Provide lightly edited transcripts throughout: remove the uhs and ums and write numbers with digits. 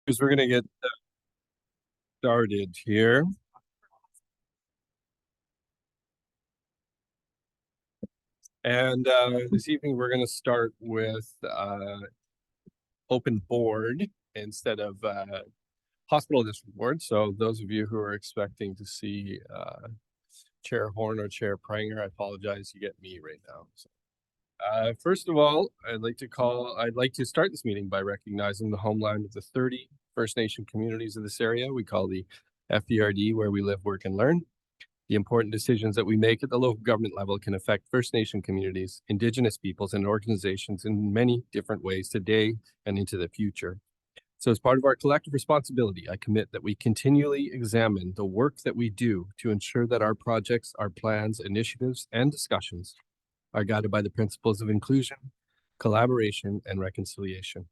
Because we're going to get started here. And this evening, we're going to start with open board instead of hospital district board. So those of you who are expecting to see Chair Horn or Chair Pranger, I apologize, you get me right now. So, first of all, I'd like to start this meeting by recognizing the homeland of the 30 First Nation communities of this area. We call the FDRD, where we live, work, and learn. The important decisions that we make at the local government level can affect First Nation communities, Indigenous peoples, and organizations in many different ways today and into the future. So as part of our collective responsibility, I commit that we continually examine the work that we do to ensure that our projects, our plans, initiatives, and discussions are guided by the principles of inclusion, collaboration, and reconciliation.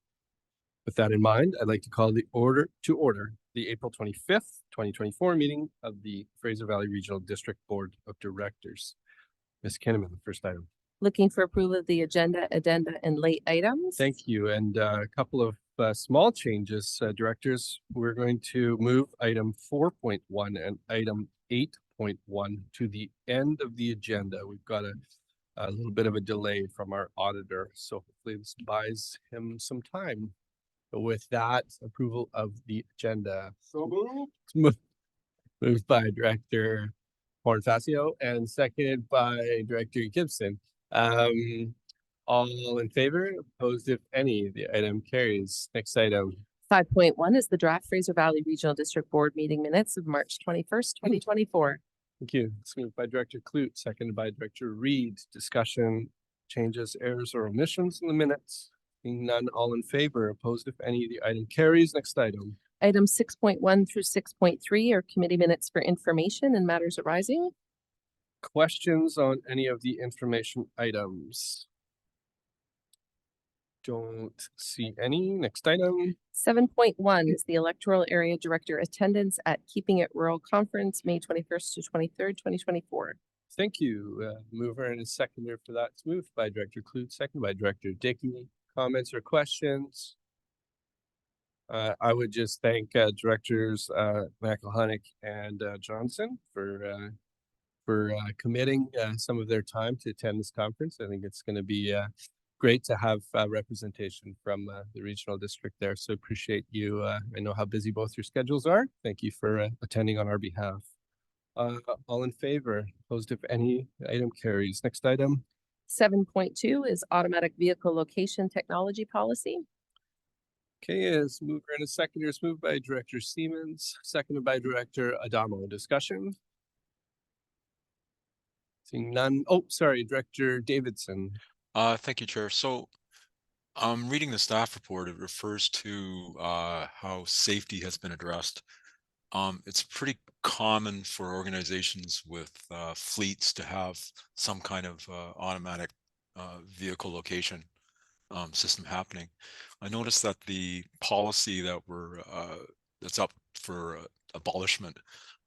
With that in mind, I'd like to call the April 25th, 2024 meeting of the Fraser Valley Regional District Board of Directors. Ms. Kinnaman, the first item. Looking for approval of the agenda, and late items. Thank you. And a couple of small changes, directors. We're going to move item 4.1 and item 8.1 to the end of the agenda. We've got a little bit of a delay from our auditor, so hopefully this buys him some time. But with that, approval of the agenda. So moved by Director Horn-Facio and seconded by Director Gibson. All in favor? Opposed, if any? The item carries. Next item. 5.1 is the draft Fraser Valley Regional District Board meeting minutes of March 21st, 2024. Thank you. It's moved by Director Clute, seconded by Director Reed. Discussion, changes, errors, or omissions in the minutes. Being none, all in favor. Opposed, if any? The item carries. Next item. Items 6.1 through 6.3 are committee minutes for information and matters arising. Questions on any of the information items? Don't see any. Next item. 7.1 is the electoral area director attendance at Keeping It Rural Conference, May 21st to 23rd, 2024. Thank you. Mover and a seconder for that. It's moved by Director Clute, seconded by Director Dickey. Comments or questions? I would just thank Directors McElhonick and Johnson for committing some of their time to attend this conference. I think it's going to be great to have representation from the regional district there. So appreciate you. I know how busy both your schedules are. Thank you for attending on our behalf. All in favor? Opposed, if any? Item carries. Next item. 7.2 is automatic vehicle location technology policy. Okay, is mover and a seconder is moved by Director Siemens, seconded by Director Adamo. Discussion? Seeing none. Oh, sorry, Director Davidson. Thank you, Chair. So reading the staff report, it refers to how safety has been addressed. It's pretty common for organizations with fleets to have some kind of automatic vehicle location system happening. I noticed that the policy that's up for abolishment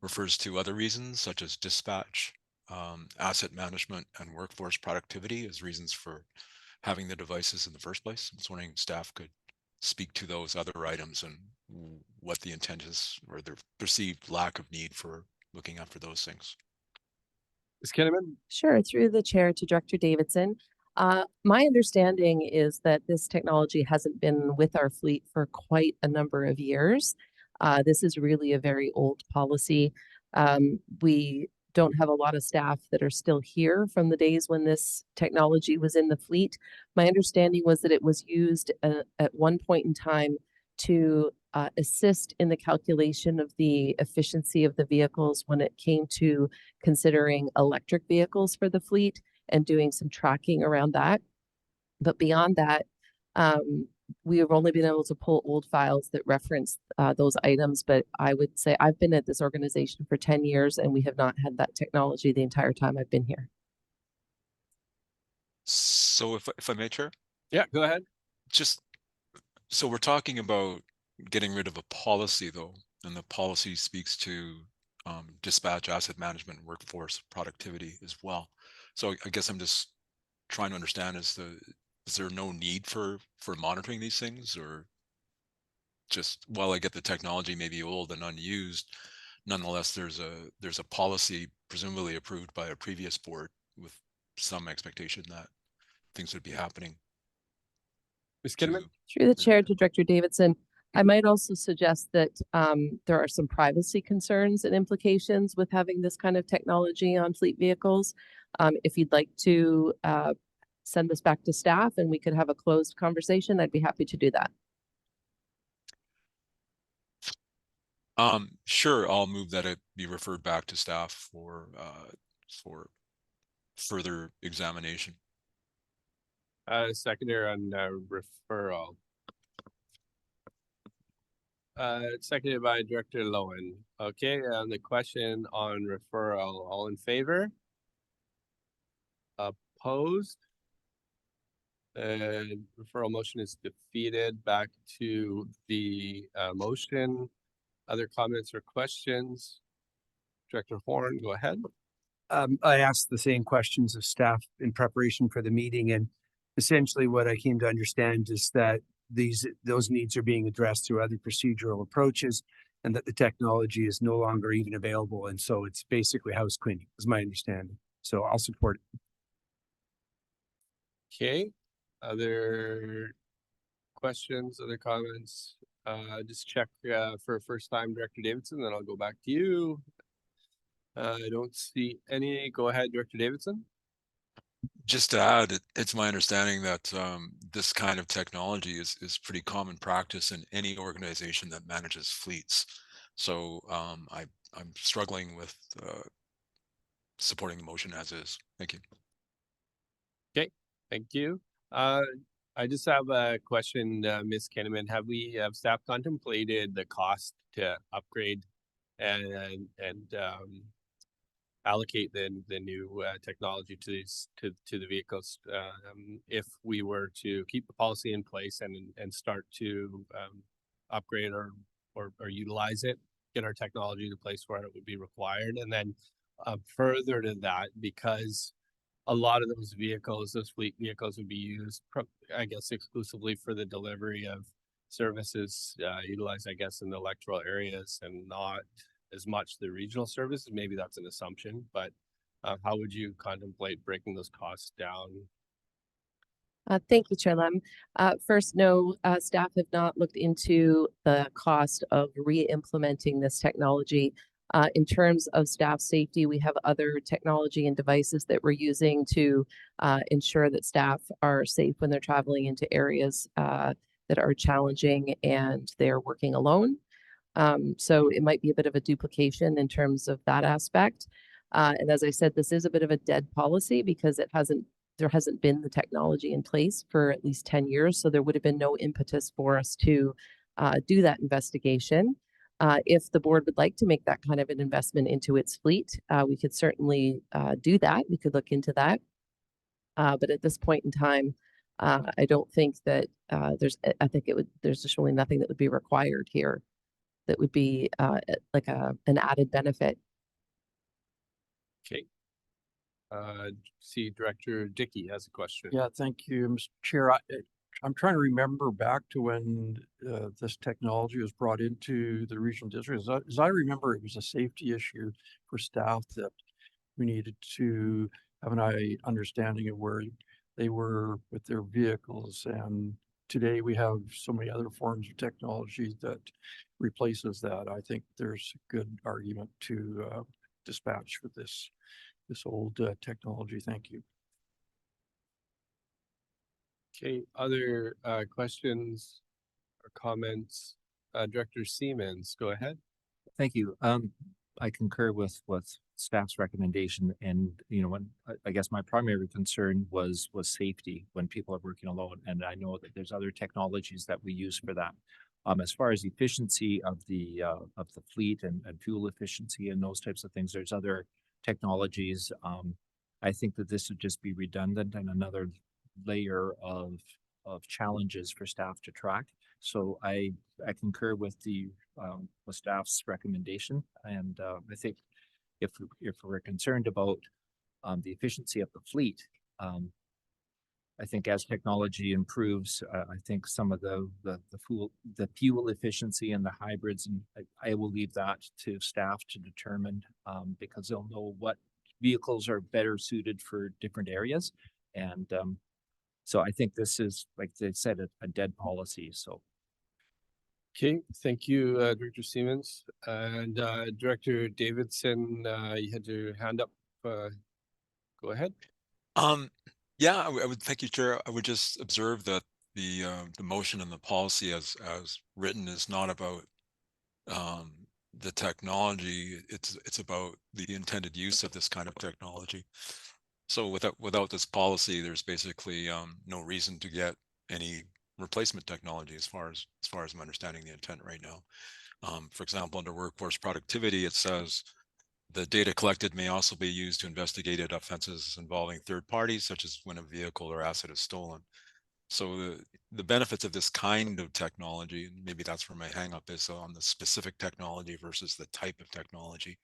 refers to other reasons such as dispatch, asset management, and workforce productivity as reasons for having the devices in the first place. I was wondering if staff could speak to those other items and what the intent is, or the perceived lack of need for looking after those things. Ms. Kinnaman? Sure, through the chair to Director Davidson. My understanding is that this technology hasn't been with our fleet for quite a number of years. This is really a very old policy. We don't have a lot of staff that are still here from the days when this technology was in the fleet. My understanding was that it was used at one point in time to assist in the calculation of the efficiency of the vehicles when it came to considering electric vehicles for the fleet and doing some tracking around that. But beyond that, we have only been able to pull old files that reference those items. But I would say I've been at this organization for 10 years and we have not had that technology the entire time I've been here. So if I may, Chair? Yeah, go ahead. So we're talking about getting rid of a policy, though, and the policy speaks to dispatch, asset management, workforce productivity as well. So I guess I'm just trying to understand, is there no need for monitoring these things, or just while I get the technology may be old and unused, nonetheless, there's a policy presumably approved by a previous board with some expectation that things would be happening Ms. to. Kinnaman? Through the chair to Director Davidson, I might also suggest that there are some privacy concerns and implications with having this kind of technology on fleet vehicles. If you'd like to send this back to staff and we could have a closed conversation, I'd be happy to do that. Sure, I'll move that it be referred back to staff for further examination. Seconder on referral. Seconded by Director Lowen. Okay, on the question on referral, all in favor? Opposed? And referral motion is defeated. Back to the motion. Other comments or questions? Director Horn, go ahead. I asked the same questions of staff in preparation for the meeting, and essentially what I came to understand is that those needs are being addressed through other procedural approaches, and that the technology is no longer even available, and so it's basically house cleaning, is my understanding. So I'll support it. Okay, other questions, other comments? Just check for first time Director Davidson, then I'll go back to you. I don't see any. Go ahead, Director Davidson. Just to add, it's my understanding that this kind of technology is pretty common practice in any organization that manages fleets. So I'm struggling with supporting the motion as is. Thank you. Okay, thank you. I just have a question, Ms. Kinnaman. Have staff contemplated the cost to upgrade and allocate the new technology to these to the vehicles if we were to keep the policy in place and start to upgrade or utilize it, get our technology to the place where it would be required, and then further to that, because a lot of those vehicles, those fleet vehicles, would be used, I guess, exclusively for the delivery of services utilized, I guess, in the electoral areas and not as much the regional services. Maybe that's an assumption, but how would you contemplate breaking those costs down? Thank you, Chair Lem. First, no, staff have not looked into the cost of re-implementing this technology. In terms of staff safety, we have other technology and devices that we're using to ensure that staff are safe when they're traveling into areas that are challenging and they're working alone. So it might be a bit of a duplication in terms of that aspect. And as I said, this is a bit of a dead policy because there hasn't been the technology in place for at least 10 years. So there would have been no impetus for us to do that investigation. If the board would like to make that kind of an investment into its fleet, we could certainly do that. We could look into that. But at this point in time, I don't think that there's just really nothing that would be required here that would be like an added benefit. Okay. See, Director Dickey has a question. Yeah, thank you, Mr. Chair. I'm trying to remember back to when this technology was brought into the regional district. As I remember, it was a safety issue for staff that we needed to have an understanding of where they were with their vehicles. And today we have so many other forms of technology that replaces that. I think there's a good argument to dispatch with this old technology. Thank you. Okay, other questions or comments? Director Siemens, go ahead. Thank you. I concur with staff's recommendation, and I guess my primary concern was safety when people are working alone, and I know that there's other technologies that we use for that. As far as efficiency of the fleet and fuel efficiency and those types of things, there's other technologies. I think that this would just be redundant and another layer of challenges for staff to track. So I concur with with staff's recommendation, and I think if we're concerned about the efficiency of the fleet, I think as technology improves, I think some of the fuel efficiency and the hybrids, and I will leave that to staff to determine, because they'll know what vehicles are better suited for different areas. And so I think this is, like they said, a dead policy. So Okay, thank you, Director Siemens. And Director Davidson, you had your hand up. Go ahead. Yeah, I would thank you, Chair. I would just observe that the motion and the policy as written is not about the technology. It's about the intended use of this kind of technology. So without this policy, there's basically no reason to get any replacement technology as far as I'm understanding the intent right now. For example, under workforce productivity, it says the data collected may also be used to investigate offenses involving third parties, such as when a vehicle or asset is stolen. So the benefits of this kind of technology, and maybe that's where my hang up is on the specific technology versus the type of technology.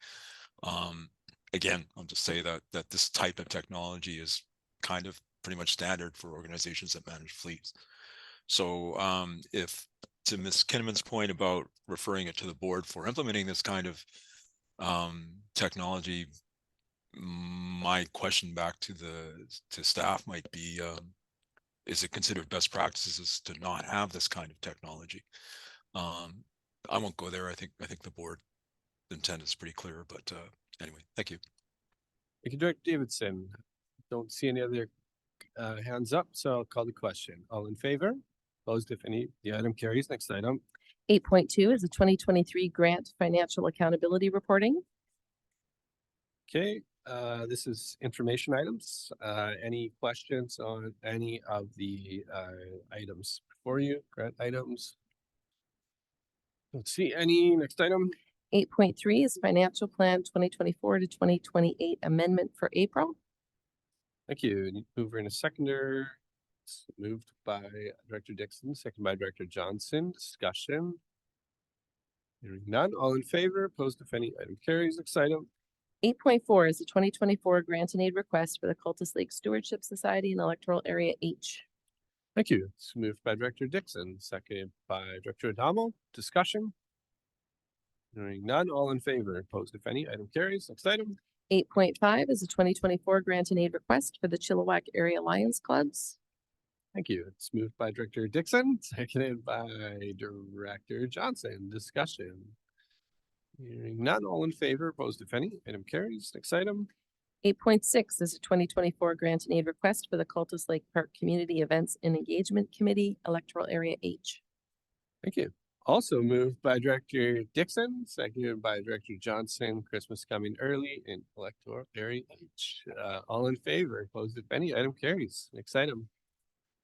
Again, I'll just say that this type of technology is kind of pretty much standard for organizations that manage fleets. So if, to Ms. Kinnaman's point about referring it to the board for implementing this kind of technology, my question back to staff might be, is it considered best practices to not have this kind of technology? I won't go there. I think the board intent is pretty clear, but anyway, thank you. Thank you, Director Davidson. Don't see any other hands up, so I'll call the question. All in favor? Opposed, if any? The item carries. Next item. 8.2 is the 2023 grant financial accountability reporting. Okay, this is information items. Any questions on any of the items before you? Grant items? Don't see any. Next item. 8.3 is financial plan 2024 to 2028 amendment for April. Thank you. Mover and a seconder. It's moved by Director Dixon, second by Director Johnson. Discussion. Hearing none. All in favor? Opposed, if any? Item carries. Next item. 8.4 is the 2024 grant and aid request for the Cultus Lake Stewardship Society in Electoral Area H. Thank you. It's moved by Director Dixon, seconded by Director Adamo. Discussion. Hearing none. All in favor? Opposed, if any? Item carries. Next item. 8.5 is the 2024 grant and aid request for the Chilliwack Area Lions Clubs. Thank you. It's moved by Director Dixon, seconded by Director Johnson. Discussion. Hearing none. All in favor? Opposed, if any? Item carries. Next item. 8.6 is a 2024 grant and aid request for the Cultus Lake Park Community Events and Engagement Committee, Electoral Area H. Thank you. Also moved by Director Dixon, seconded by Director Johnson. Christmas coming early in Electoral Area H. All in favor? Opposed, if any? Item carries. Next item.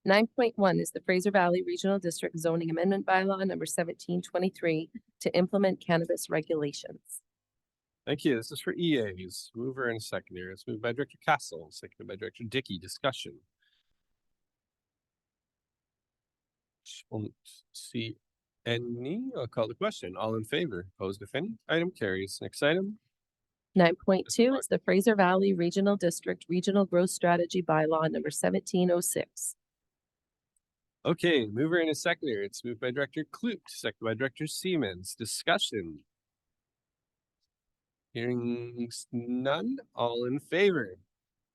9.1 is the Fraser Valley Regional District Zoning Amendment Bylaw number 1723 to implement cannabis regulations. Thank you. This is for EAs. Mover and seconder. It's moved by Director Castle, seconded by Director Dickey. Discussion. Won't see any. I'll call the question. All in favor? Opposed, if any? Item carries. Next item. 9.2 is the Fraser Valley Regional District Regional Growth Strategy Bylaw number 1706. Okay, mover and a seconder. It's moved by Director Kloot, seconded by Director Siemens. Discussion. Hearing none. All in favor?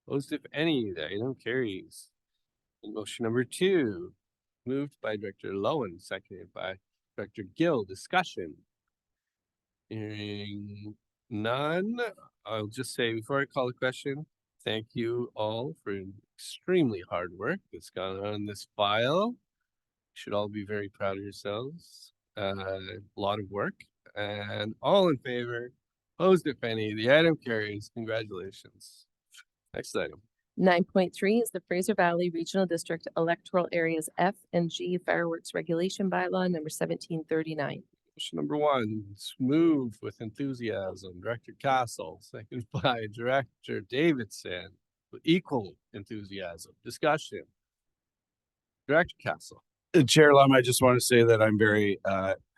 Opposed, if any? The item carries. Motion number 2, moved by Director Lowen, seconded by Director Gill. Discussion. Hearing none. I'll just say before I call the question, thank you all for extremely hard work that's gone on in this file. You should all be very proud of yourselves. A lot of work. And all in favor? Opposed, if any? The item carries. Congratulations. Next item. 9.3 is the Fraser Valley Regional District Electoral Areas F and G Fireworks Regulation Bylaw number 1739. Motion number 1, moved with enthusiasm. Director Castle, seconded by Director Davidson, with equal enthusiasm. Discussion. Director Castle. Chair Lum, I just want to say that I'm very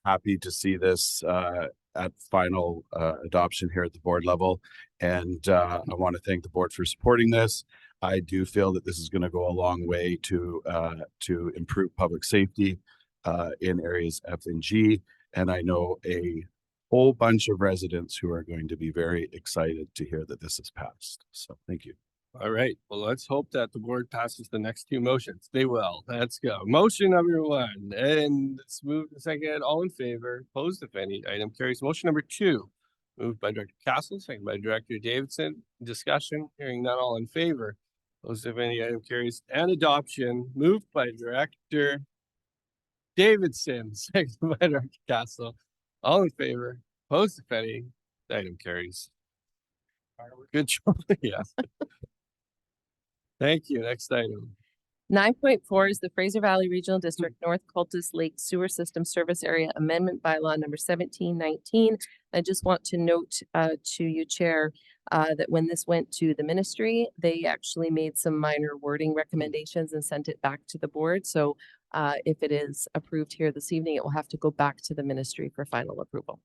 happy to see this at final adoption here at the board level. And I want to thank the board for supporting this. I do feel that this is going to go a long way to improve public safety in areas F and G. And I know a whole bunch of residents who are going to be very excited to hear that this has passed. So thank you. All right, well, let's hope that the board passes the next two motions. They will. Let's go. Motion number one, and it's moved and seconded. All in favor, opposed if any, item carries. Motion number two, moved by Director Castle, seconded by Director Davidson. Discussion, hearing none, all in favor, opposed if any, item carries. And adoption, moved by Director Davidson, seconded by Director Castle. All in favor, opposed if any, item carries. Good job. Yeah. Thank you. Next item. 9.4 is the Fraser Valley Regional District North Cultus Lake Sewer System Service Area Amendment Bylaw number 1719. I just want to note to you, Chair, that when this went to the ministry, they actually made some minor wording recommendations and sent it back to the board. So if it is approved here this evening, it will have to go back to the ministry for final approval.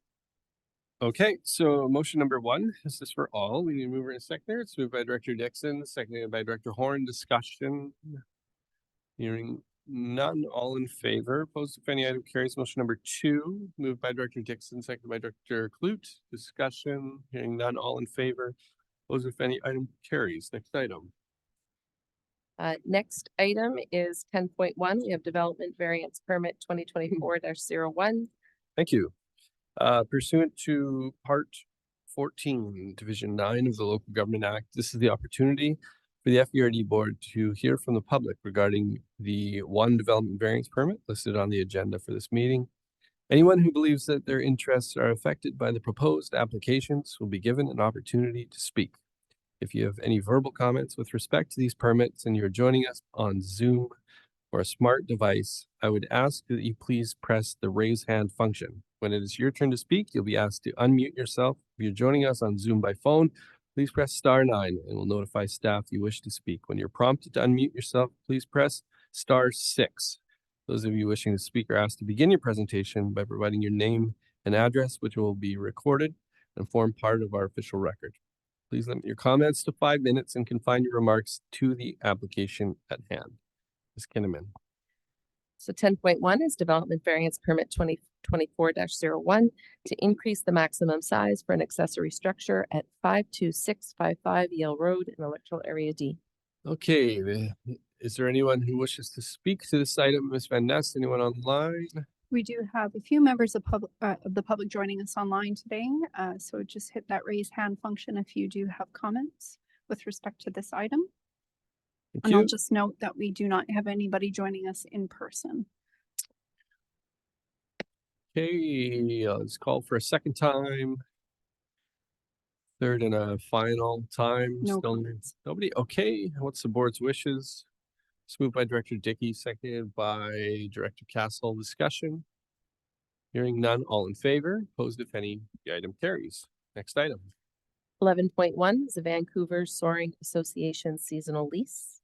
Okay, so motion number one, is this for all? We need a mover and a seconder. It's moved by Director Dixon, seconded by Director Horn. Discussion. Hearing none, all in favor. Opposed if any, item carries. Motion number two, moved by Director Dixon, seconded by Director Clute. Discussion. Hearing none, all in favor. Opposed if any, item carries. Next item. Next item is 10.1. We have Development Variance Permit 2024-01. Thank you. Pursuant to Part 14, Division 9 of the Local Government Act, this is the opportunity for the FERD Board to hear from the public regarding the one development variance permit listed on the agenda for this meeting. Anyone who believes that their interests are affected by the proposed applications will be given an opportunity to speak. If you have any verbal comments with respect to these permits and you're joining us on Zoom or a smart device, I would ask that you please press the raise hand function. When it is your turn to speak, you'll be asked to unmute yourself. If you're joining us on Zoom by phone, please press *9 and we'll notify staff you wish to speak. When you're prompted to unmute yourself, please press *6. Those of you wishing to speak are asked to begin your presentation by providing your name and address, which will be recorded and form part of our official record. Please limit your comments to 5 minutes and confine your remarks to the application at hand. Ms. Kinnaman. So 10.1 is Development Variance Permit 2024-01 to increase the maximum size for an accessory structure at 52655 Yale Road in Electoral Area D. Okay, is there anyone who wishes to speak to this item? Ms. Van Ness, anyone online? We do have a few members of the public joining us online today. So just hit that raise hand function if you do have comments with respect to this item. Thank And you. I'll just note that we do not have anybody joining us in person. Okay, let's call for a second time. Third and a final time. No Still comments. nobody. Okay, what's the board's wishes? It's moved by Director Dickey, seconded by Director Castle. Discussion. Hearing none, all in favor. Opposed if any, the item carries. Next item. 11.1 is the Vancouver Soaring Association seasonal lease.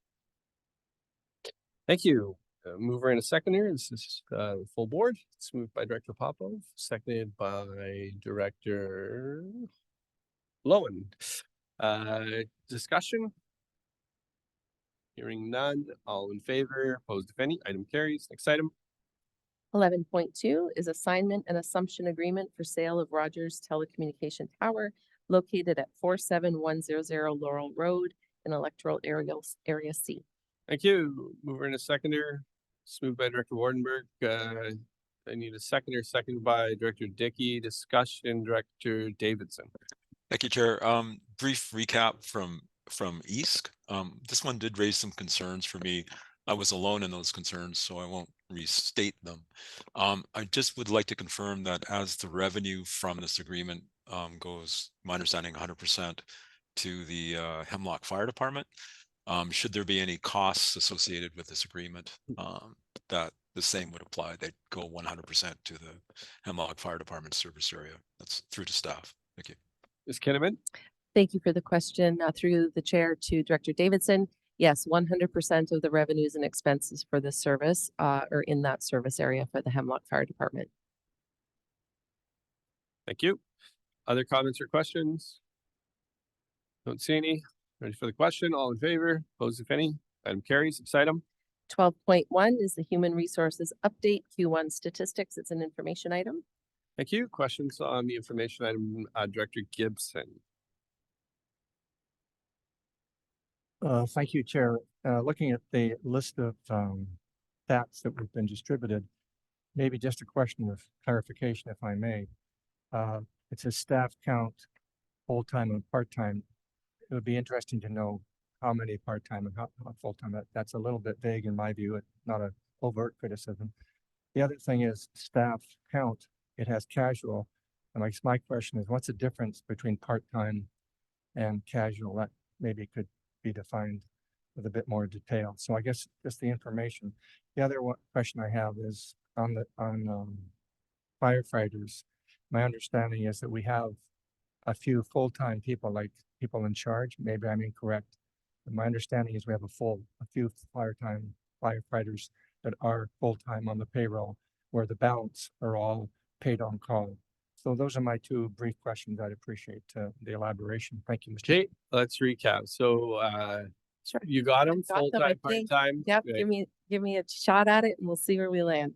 Thank you. Mover and a seconder. This is full board. It's moved by Director Popov, seconded by Director Lowen. Discussion. Hearing none, all in favor, opposed if any, item carries. Next item. 11.2 is assignment and assumption agreement for sale of Rogers Telecommunication Tower located at 47100 Laurel Road in Electoral Area C. Thank you. Mover and a seconder. It's moved by Director Wardenberg. I need a seconder, seconded by Director Dickey. Discussion, Director Davidson. Thank you, Chair. Brief recap from East. This one did raise some concerns for me. I was alone in those concerns, so I won't restate them. I just would like to confirm that as the revenue from this agreement goes, my understanding 100% to the Hemlock Fire Department, should there be any costs associated with this agreement, that the same would apply. They'd go 100% to the Hemlock Fire Department service area. That's through to staff. Thank you. Ms. Kinnaman. Thank you for the question. Through the chair to Director Davidson. Yes, 100% of the revenues and expenses for this service are in that service area for the Hemlock Fire Department. Thank you. Other comments or questions? Don't see any. Ready for the question? All in favor? Opposed, if any? Item carries. Next item. 12.1 is the Human Resources Update Q1 Statistics. It's an information item. Thank you. Questions on the information item, Director Gibson? Thank you, Chair. Looking at the list of stats that we've been distributed, maybe just a question of clarification, if I may. It says staff count, full-time and part-time. It would be interesting to know how many part-time and how full-time. That's a little bit vague in my view. It's not an overt criticism. The other thing is staff count. It has casual. And I guess my question is, what's the difference between part-time and casual? That maybe could be defined with a bit more detail. So I guess just the information. The other question I have is on firefighters. My understanding is that we have a few full-time people, like people in charge. Maybe I'm incorrect. But my understanding is we have a few firefighters that are full-time on the payroll, where the balance are all paid on call. So those are my two brief questions. I'd appreciate the elaboration. Thank you, Mr. Okay, let's recap. So Sure. you got them got them, I full-time, think. part-time? Yep, Great. give me a shot at it and we'll see where we land.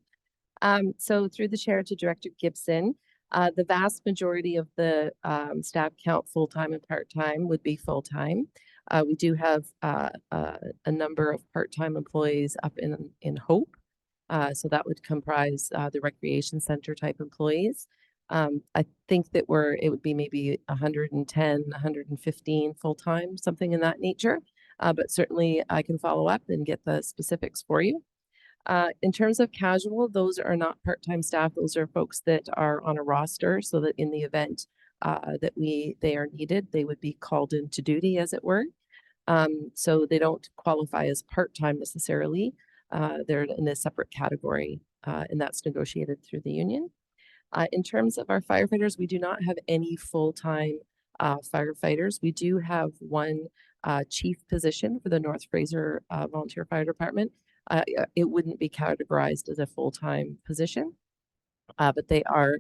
So through the chair to Director Gibson, the vast majority of the staff count full-time and part-time would be full-time. We do have a number of part-time employees up in Hope. So that would comprise the recreation center type employees. I think that it would be maybe 110, 115 full-time, something in that nature. But certainly I can follow up and get the specifics for you. In terms of casual, those are not part-time staff. Those are folks that are on a roster so that in the event that they are needed, they would be called into duty, as it were. So they don't qualify as part-time necessarily. They're in a separate category, and that's negotiated through the union. In terms of our firefighters, we do not have any full-time firefighters. We do have one chief position for the North Fraser Volunteer Fire Department. It wouldn't be categorized as a full-time position, but they are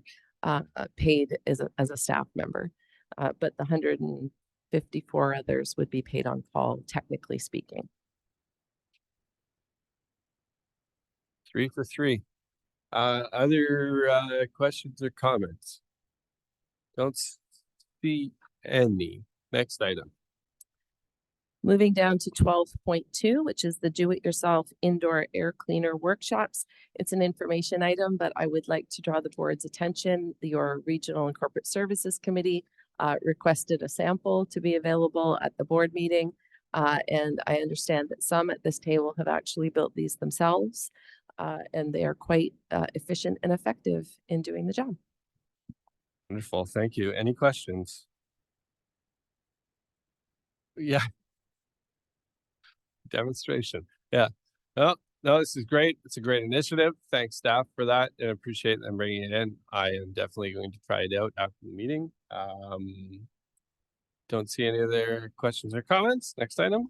paid as a staff member. But the 154 others would be paid on call, technically speaking. 3 for 3. Other questions or comments? Don't see any. Next item. Moving down to 12.2, which is the do-it-yourself indoor air cleaner workshops. It's an information item, but I would like to draw the board's attention. Your Regional and Corporate Services Committee requested a sample to be available at the board meeting. And I understand that some at this table have actually built these themselves, and they are quite efficient and effective in doing the job. Wonderful. Thank you. Any questions? Yeah. Demonstration. Yeah. No, this is great. It's a great initiative. Thanks, staff, for that. I appreciate them bringing it in. I am definitely going to try it out after the meeting. Don't see any other questions or comments. Next item.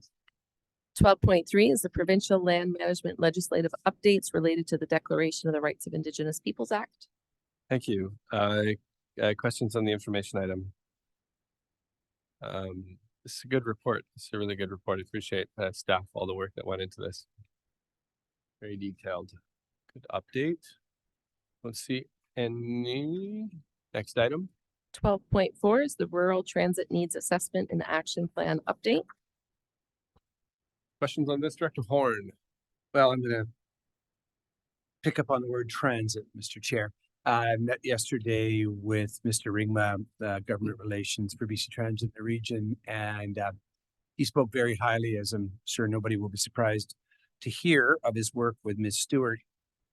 12.3 is the Provincial Land Management Legislative Updates related to the Declaration of the Rights of Indigenous Peoples Act. Thank you. Questions on the information item? This is a good report. This is a really good report. I appreciate staff, all the work that went into this. Very detailed. Good update. Let's see any. Next item. 12.4 is the Rural Transit Needs Assessment and Action Plan Update. Questions on this, Director Horn? Well, I'm going to pick up on the word transit, Mr. Chair. I met yesterday with Mr. Ringma, Government Relations for BC Transit in the region, and he spoke very highly, as I'm sure nobody will be surprised to hear, of his work with Ms. Stewart.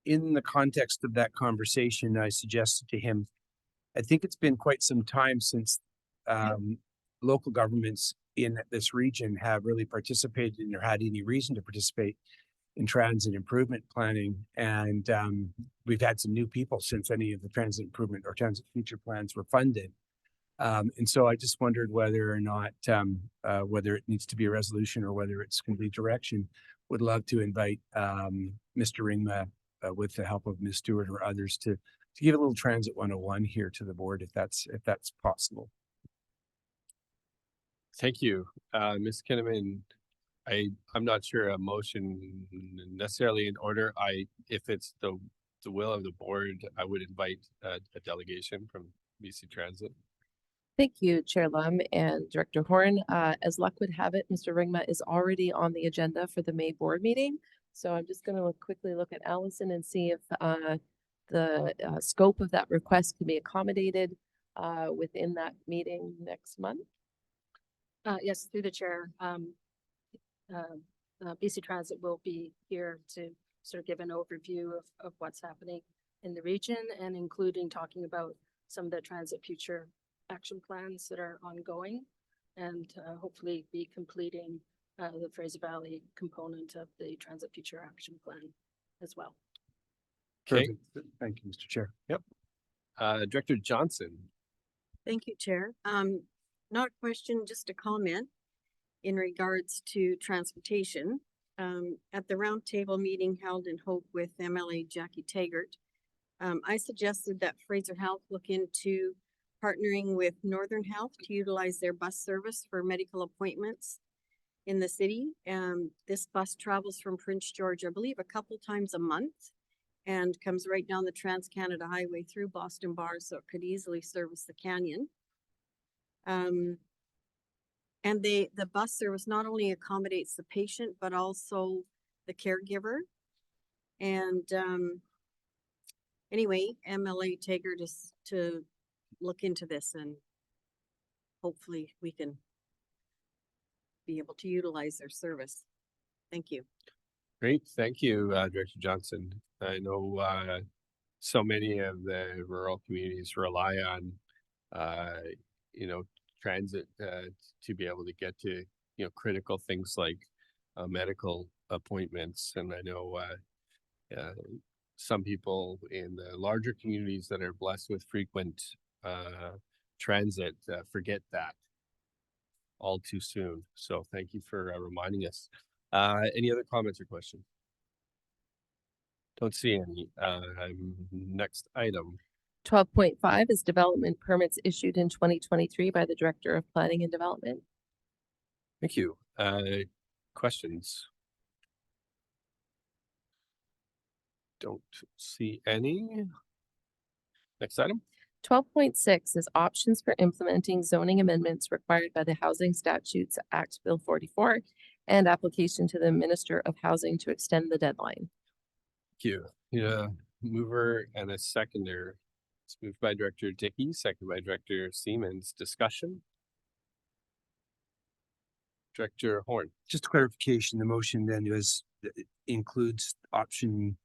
In the context of that conversation, I suggested to him, I think it's been quite some time since local governments in this region have really participated or had any reason to participate in transit improvement planning. And we've had some new people since any of the transit improvement or transit future plans were funded. And so I just wondered whether or not, whether it needs to be a resolution or whether it's complete direction. Would love to invite Mr. Ringma with the help of Ms. Stewart or others to to give a little transit 101 here to the board, if that's possible. Thank you. Ms. Kinnaman, I'm not sure a motion necessarily in order. If it's the will of the board, I would invite a delegation from BC Transit. Thank you, Chair Lum and Director Horn. As luck would have it, Mr. Ringma is already on the agenda for the May board meeting. So I'm just going to quickly look at Allison and see if the scope of that request can be accommodated within that meeting next month. Yes, through the chair. BC Transit will be here to sort of give an overview of what's happening in the region, and including talking about some of the transit future action plans that are ongoing, and hopefully be completing the Fraser Valley component of the transit future action plan as well. Okay. Perfect. Thank you, Mr. Chair. Yep. Director Johnson. Thank you, Chair. Not a question, just a comment in regards to transportation. At the roundtable meeting held in Hope with MLA Jackie Taggart, I suggested that Fraser Health look into partnering with Northern Health to utilize their bus service for medical appointments in the city. This bus travels from Prince George, I believe, a couple times a month, and comes right down the Trans-Canada Highway through Boston Bar, so it could easily service the canyon. And the bus service not only accommodates the patient, but also the caregiver. And anyway, MLA Taggart is to look into this, and hopefully we can be able to utilize their service. Thank you. Great. Thank you, Director Johnson. I know so many of the rural communities rely on, transit to be able to get to, critical things like medical appointments. And I know some people in the larger communities that are blessed with frequent transit forget that all too soon. So thank you for reminding us. Any other comments or questions? Don't see any. Next item. 12.5 is development permits issued in 2023 by the Director of Planning and Development. Thank you. Questions? Don't see any. Next item. 12.6 is options for implementing zoning amendments required by the Housing Statutes Act Bill 44 and application to the Minister of Housing to extend the deadline. Thank you. Yeah, mover and a seconder. It's moved by Director Dickey, seconded by Director Siemens. Discussion. Director Horn. Just a clarification, the motion then includes option,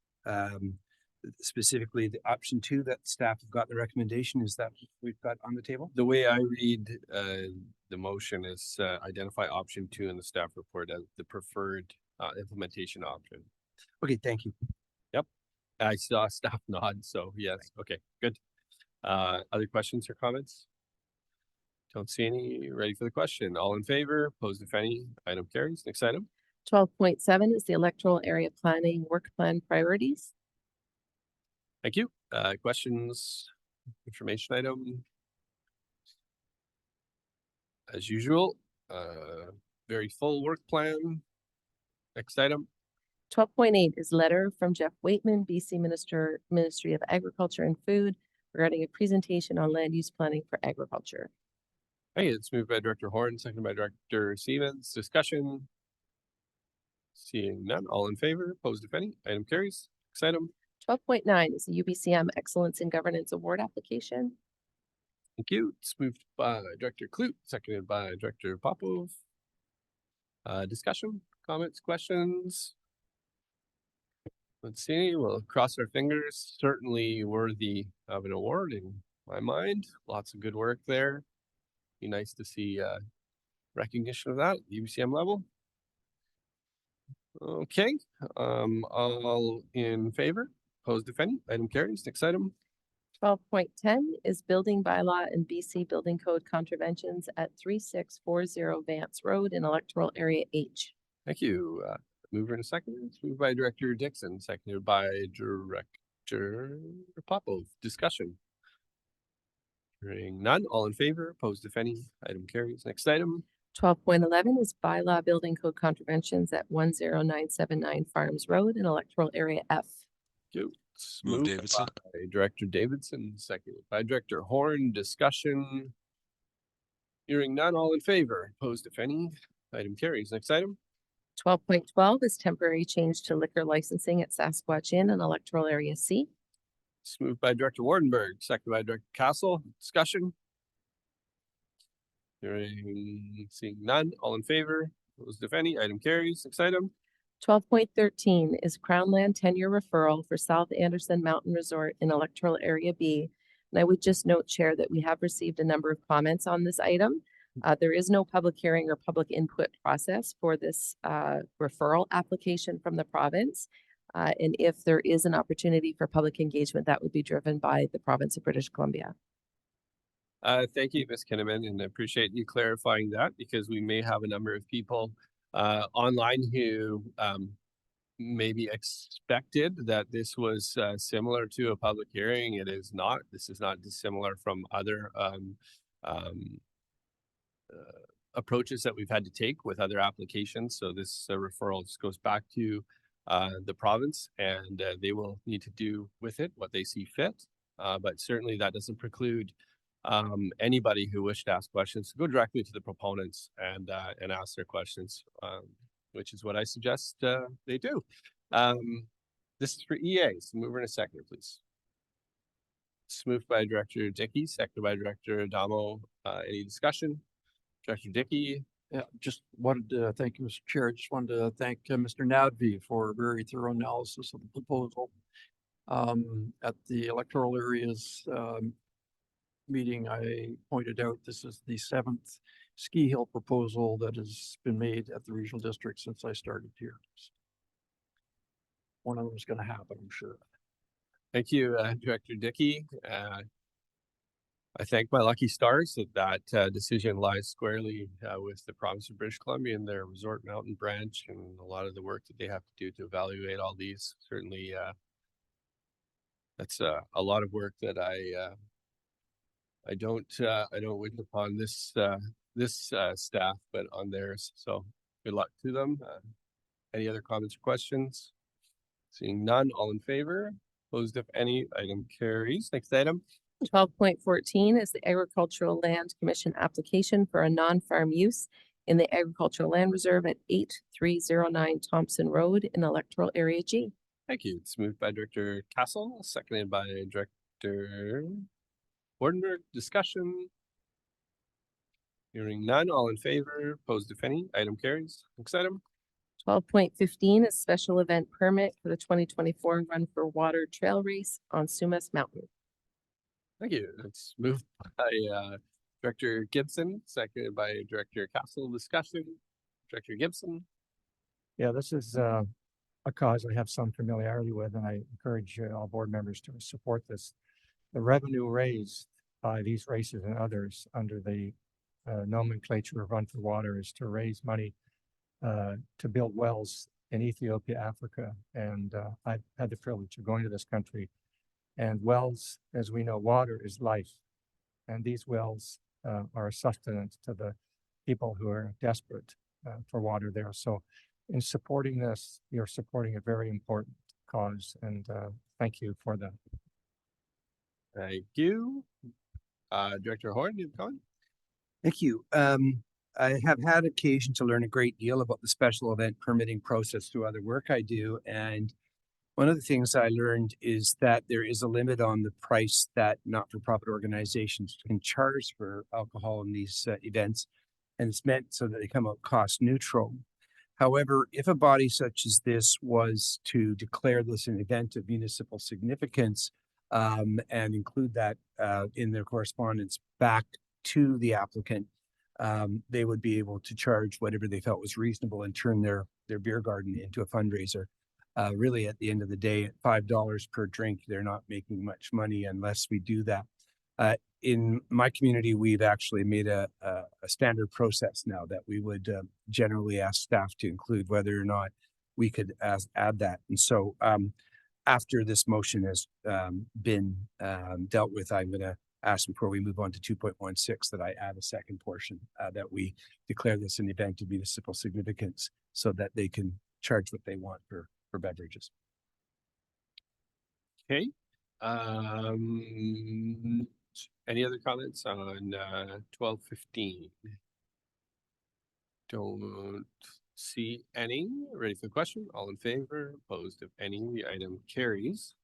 specifically the option 2 that staff have got the recommendation. Is that what we've got on the table? The way I read the motion is identify option 2 in the staff report as the preferred implementation option. Okay, thank you. Yep. I saw staff nod, so yes. Okay, good. Other questions or comments? Don't see any. Ready for the question. All in favor? Opposed if any? Item carries. Next item. 12.7 is the electoral area planning work plan priorities. Thank you. Questions? Information item. As usual, very full work plan. Next item. 12.8 is letter from Jeff Waitman, BC Ministry of Agriculture and Food, regarding a presentation on land use planning for agriculture. Hey, it's moved by Director Horn, seconded by Director Siemens. Discussion. Seeing none. All in favor? Opposed if any? Item carries. Next item. 12.9 is the UBCM Excellence in Governance Award application. Thank you. It's moved by Director Clute, seconded by Director Popov. Discussion, comments, questions? Let's see. We'll cross our fingers. Certainly worthy of an award in my mind. Lots of good work there. Be nice to see recognition of that at the UBCM level. Okay. All in favor? Opposed if any? Item carries. Next item. 12.10 is building bylaw and BC building code contraventions at 3640 Vance Road in electoral area H. Thank you. Mover and a second. It's moved by Director Dixon, seconded by Director Popov, discussion. Hearing none, all in favor, opposed if any, item carries. Next item. 12.11 is bylaw building code contraventions at 10979 Farms Road in electoral area F. It's Move moved Davidson. by Director Davidson, seconded by Director Horn, discussion. Hearing none, all in favor, opposed if any, item carries. Next item. 12.12 is temporary change to liquor licensing at Sasquatch Inn in electoral area C. It's moved by Director Wardenberg, seconded by Director Castle, discussion. Seeing none, all in favor, opposed if any, item carries. Next item. 12.13 is Crownland tenure referral for South Anderson Mountain Resort in electoral area B. And I would just note, Chair, that we have received a number of comments on this item. There is no public hearing or public input process for this referral application from the province. And if there is an opportunity for public engagement, that would be driven by the province of British Columbia. Thank you, Ms. Kinnaman, and I appreciate you clarifying that because we may have a number of people online who maybe expected that this was similar to a public hearing. It is not. This is not dissimilar from other approaches that we've had to take with other applications. So this referral just goes back to the province, and they will need to do with it what they see fit. But certainly that doesn't preclude anybody who wished to ask questions to go directly to the proponents and ask their questions, which is what I suggest they do. This is for EA, so move in a second, please. It's moved by Director Dickey, seconded by Director Adamo. Any discussion? Director Dickey. Yeah, just wanted to thank you, Mr. Chair. Just wanted to thank Mr. Nadvi for a very thorough analysis of the proposal. At the electoral areas meeting, I pointed out this is the 7th ski hill proposal that has been made at the regional district since I started here. One of them is going to happen, I'm sure. Thank you, Director Dickey. I thank my lucky stars that decision lies squarely with the province of British Columbia and their Resort Mountain branch, and a lot of the work that they have to do to evaluate all these. Certainly, that's a lot of work that I don't wish upon this staff, but on theirs. So good luck to them. Any other comments or questions? Seeing none, all in favor? Opposed if any, item carries. Next item. 12.14 is the Agricultural Land Commission application for a non-farm use in the Agricultural Land Reserve at 8309 Thompson Road in electoral area G. Thank you. It's moved by Director Castle, seconded by Director Wardenberg. Discussion. Hearing none, all in favor, opposed if any, item carries. Next item. 12.15 is special event permit for the 2024 Run for Water Trail Race on Sumas Mountain. Thank you. It's moved by Director Gibson, seconded by Director Castle. Discussion. Director Gibson. Yeah, this is a cause I have some familiarity with, and I encourage all board members to support this. The revenue raised by these races and others under the nomenclature of Run for Water is to raise money to build wells in Ethiopia, Africa. And I've had the privilege of going to this country. And wells, as we know, water is life. And these wells are a sustenance to the people who are desperate for water there. So in supporting this, you're supporting a very important cause. And thank you for that. Thank you. Director Horn, you have a comment? Thank you. I have had occasion to learn a great deal about the special event permitting process through other work I do. And one of the things I learned is that there is a limit on the price that not-for-profit organizations can charge for alcohol in these events. And it's meant so that they come out cost neutral. However, if a body such as this was to declare this an event of municipal significance and include that in their correspondence back to the applicant, they would be able to charge whatever they felt was reasonable and turn their beer garden into a fundraiser. Really, at the end of the day, at $5 per drink, they're not making much money unless we do that. In my community, we've actually made a standard process now that we would generally ask staff to include whether or not we could add that. And so after this motion has been dealt with, I'm going to ask before we move on to 2.16 that I add a second portion that we declare this an event of municipal significance so that they can charge what they want for beverages. Okay. Any other comments on 12:15? Don't see any. Ready for the question? All in favor? Opposed? If any, the item carries.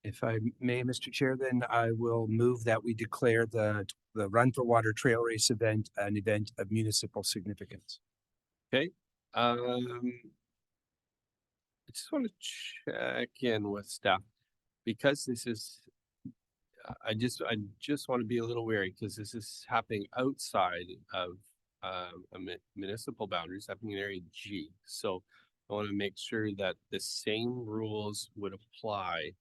If I may, Mr. Chair, then I will move that we declare the Run for Water Trail Race event an event of municipal significance. Okay. I just want to check in with staff because this is. I just want to be a little wary because this is happening outside of municipal boundaries, happening in area G. So I want to make sure that the same rules would apply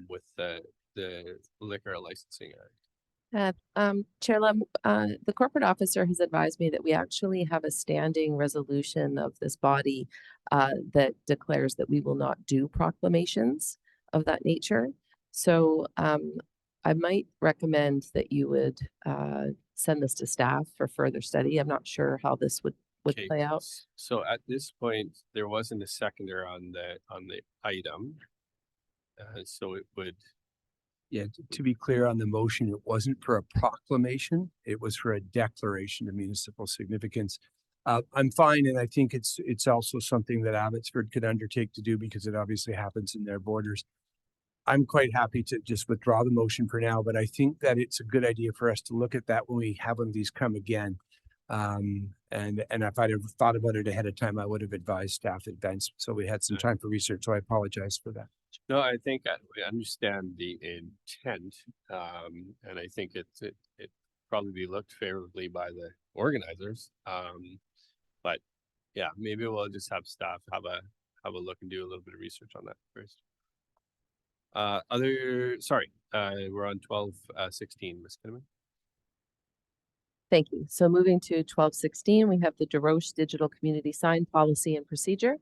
with the Liquor Licensing Act. Chair Lem, the corporate officer has advised me that we actually have a standing resolution of this body that declares that we will not do proclamations of that nature. So I might recommend that you would send this to staff for further study. I'm not sure how this would Okay, play out. So at this point, there wasn't a seconder on the item. So it would. Yeah, to be clear on the motion, it wasn't for a proclamation. It was for a declaration of municipal significance. I'm fine, and I think it's also something that Abbotsford could undertake to do because it obviously happens in their borders. I'm quite happy to just withdraw the motion for now, but I think that it's a good idea for us to look at that when we have one of these come again. And if I'd have thought about it ahead of time, I would have advised staff advance so we had some time for research. So I apologize for that. No, I think we understand the intent, and I think it probably be looked favorably by the organizers. But yeah, maybe we'll just have staff have a look and do a little bit of research on that first. We're on 12:16, Ms. Kinnaman. Thank you. So moving to 12:16, we have the DeRoche Digital Community Sign Policy and Procedure.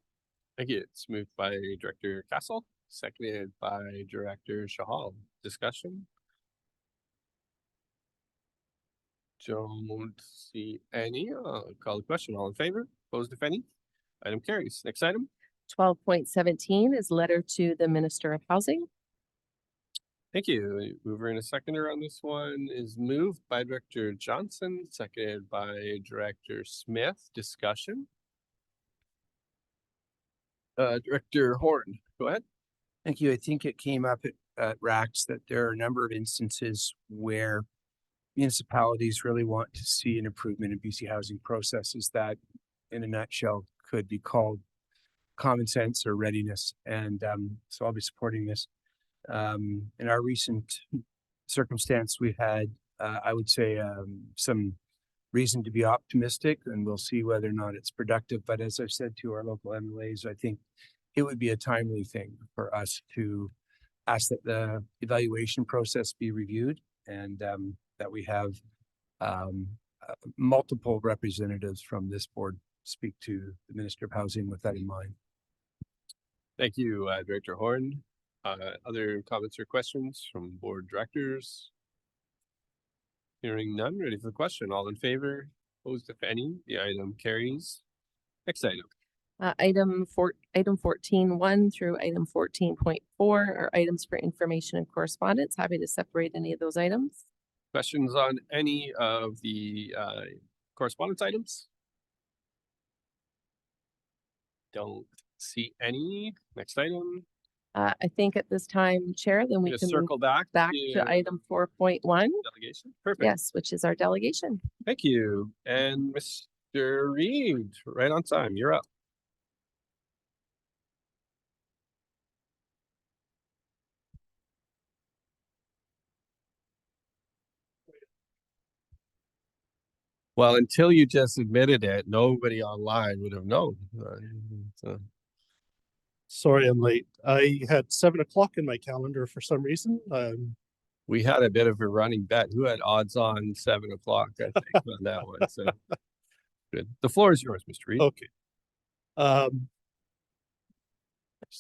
Thank you. It's moved by Director Castle, seconded by Director Shahal. Discussion? Don't see any. I'll call the question. All in favor? Opposed, if any? Item carries. Next item. 12.17 is letter to the Minister of Housing. Thank you. Mover and a seconder on this one is moved by Director Johnson, seconded by Director Smith. Discussion? Director Horn, go ahead. Thank you. I think it came up at RACS that there are a number of instances where municipalities really want to see an improvement in BC housing processes that, in a nutshell, could be called common sense or readiness. And so I'll be supporting this. In our recent circumstance, we've had, I would say, some reason to be optimistic, and we'll see whether or not it's productive. But as I've said to our local MLAs, I think it would be a timely thing for us to ask that the evaluation process be reviewed and that we have multiple representatives from this board speak to the Minister of Housing with that in mind. Thank you, Director Horn. Other comments or questions from board directors? Hearing none, ready for the question. All in favor? Opposed, if any? The item carries. Next item. Item 14.1 through item 14.4 are items for information and correspondence. Happy to separate any of those items. Questions on any of the correspondence items? Don't see any. Next item. I think at this time, Chair, then we Just can circle back to item 4.1. Delegation. Perfect. Yes, which is our delegation. Thank you. And Mr. Reed, right on time. You're up. Well, until you just admitted it, nobody online would have known. Sorry, I'm late. I had 7 o'clock in my calendar for some reason. We had a bit of a running bet. Who had odds on 7 o'clock? I think on that one. So good. The floor is yours, Mr. Reed. Okay.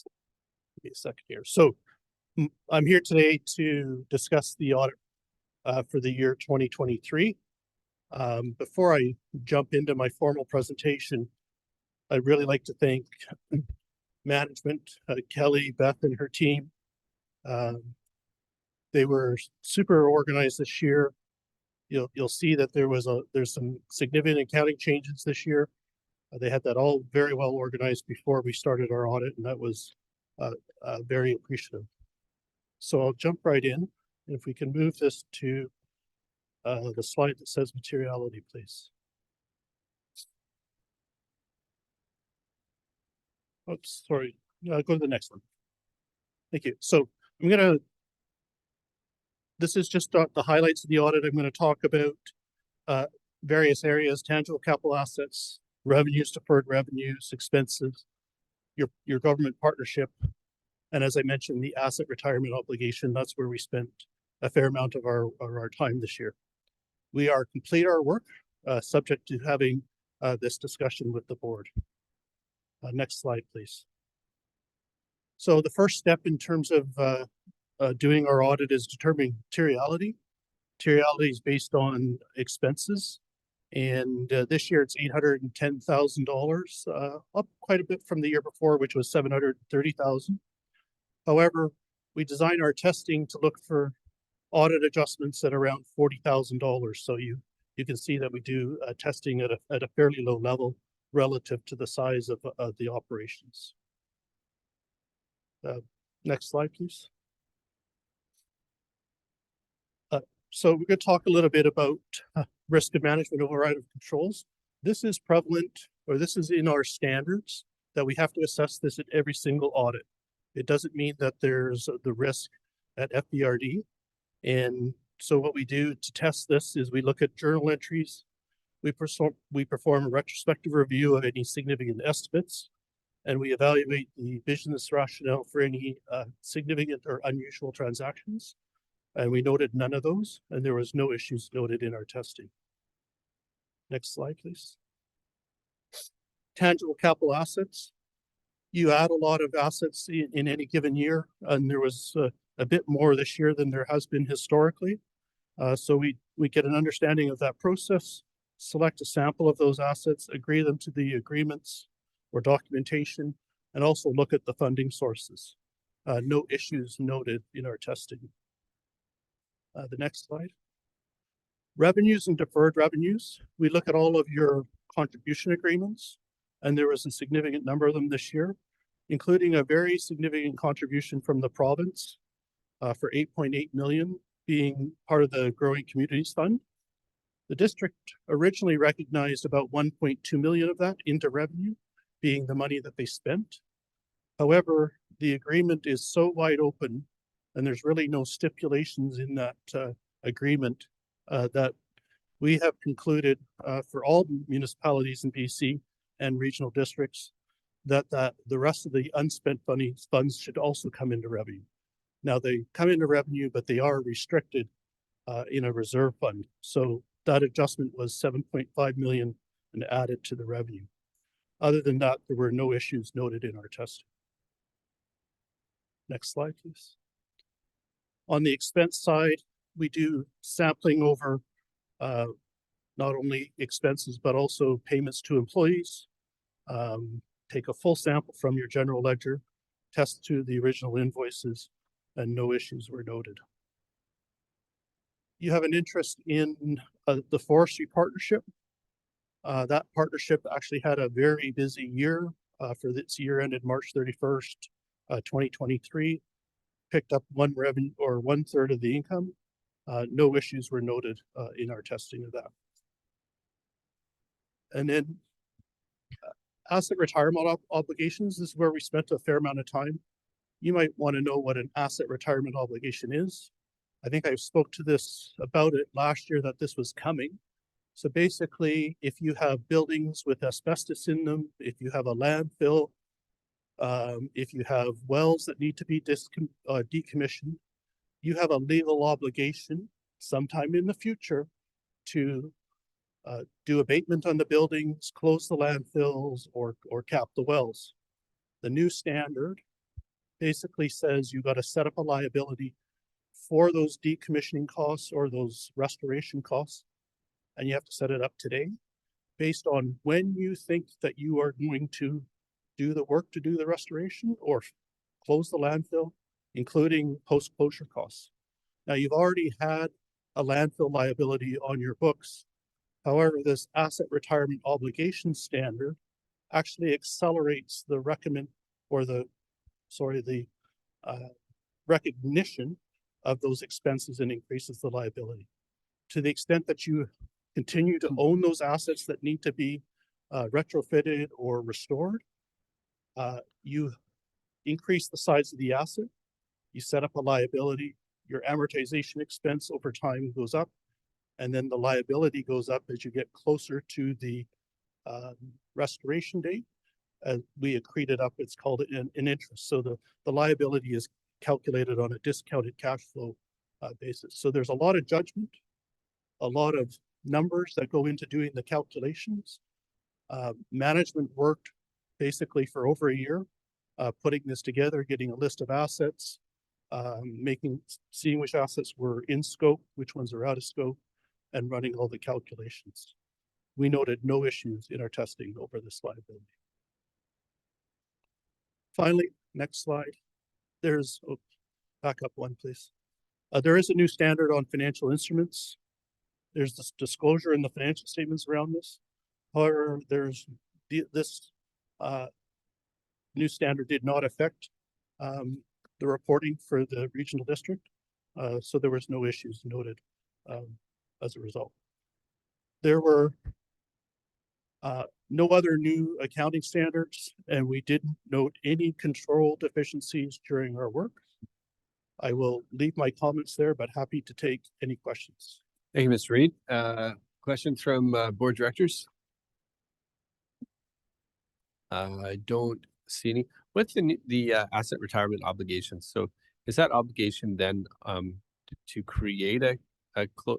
Give me a second here. So I'm here today to discuss the audit for the year 2023. Before I jump into my formal presentation, I'd really like to thank management, Kelly, Beth, and her team. They were super organized this year. You'll see that there's some significant accounting changes this year. They had that all very well organized before we started our audit, and that was very appreciative. So I'll jump right in. If we can move this to the slide that says materiality, please. Oops, sorry. Go to the next one. Thank you. So this is just the highlights of the audit. I'm going to talk about various areas: tangible capital assets, revenues, deferred revenues, expenses, your government partnership, and as I mentioned, the asset retirement obligation. That's where we spent a fair amount of our time this year. We are complete our work, subject to having this discussion with the board. Next slide, please. So the first step in terms of doing our audit is determining materiality. Materiality is based on expenses, and this year it's $810,000, up quite a bit from the year before, which was $730,000. However, we design our testing to look for audit adjustments at around $40,000. So you can see that we do testing at a fairly low level relative to the size of the operations. Next slide, please. So we're going to talk a little bit about risk of management override of controls. This is prevalent, or this is in our standards, that we have to assess this at every single audit. It doesn't mean that there's the risk at FBRD. And so what we do to test this is we look at journal entries. We perform a retrospective review of any significant estimates, and we evaluate the business rationale for any significant or unusual transactions. And we noted none of those, and there was no issues noted in our testing. Next slide, please. Tangible capital assets. You add a lot of assets in any given year, and there was a bit more this year than there has been historically. So we get an understanding of that process, select a sample of those assets, agree them to the agreements or documentation, and also look at the funding sources. No issues noted in our testing. The next slide. Revenues and deferred revenues. We look at all of your contribution agreements, and there was a significant number of them this year, including a very significant contribution from the province for $8.8 million, being part of the Growing Communities Fund. The district originally recognized about $1.2 million of that into revenue, being the money that they spent. However, the agreement is so wide open, and there's really no stipulations in that agreement that we have concluded for all municipalities in BC and regional districts that the rest of the unspent funds should also come into revenue. Now they come into revenue, but they are restricted in a reserve fund. So that adjustment was $7.5 million and added to the revenue. Other than that, there were no issues noted in our testing. Next slide, please. On the expense side, we do sampling over not only expenses, but also payments to employees. Take a full sample from your general ledger, test to the original invoices, and no issues were noted. You have an interest in the forestry partnership. That partnership actually had a very busy year for this year ended March 31st, 2023. Picked up one third of the income. No issues were noted in our testing of that. And then asset retirement obligations. This is where we spent a fair amount of time. You might want to know what an asset retirement obligation is. I think I spoke to this about it last year that this was coming. So basically, if you have buildings with asbestos in them, if you have a landfill, if you have wells that need to be decommissioned, you have a legal obligation sometime in the future to do abatement on the buildings, close the landfills, or cap the wells. The new standard basically says you got to set up a liability for those decommissioning costs or those restoration costs. And you have to set it up today based on when you think that you are going to do the work to do the restoration or close the landfill, including post-closure costs. Now, you've already had a landfill liability on your books. However, this asset retirement obligation standard actually accelerates the recognition of those expenses and increases the liability. To the extent that you continue to own those assets that need to be retrofitted or restored, you increase the size of the asset, you set up a liability, your amortization expense over time goes up, and then the liability goes up as you get closer to the restoration date. We accrete it up, it's called an interest. So the liability is calculated on a discounted cash flow basis. So there's a lot of judgment, a lot of numbers that go into doing the calculations. Management worked basically for over a year, putting this together, getting a list of assets, seeing which assets were in scope, which ones are out of scope, and running all the calculations. We noted no issues in our testing over this liability. Finally, next slide. Back up one, please. There is a new standard on financial instruments. There's this disclosure in the financial statements around this. However, this new standard did not affect the reporting for the regional district. So there was no issues noted as a result. There were no other new accounting standards, and we didn't note any control deficiencies during our work. I will leave my comments there, but happy to take any questions. Thank you, Mr. Reid. Questions from board directors? I don't see any. What's the asset retirement obligation? So is that obligation then to create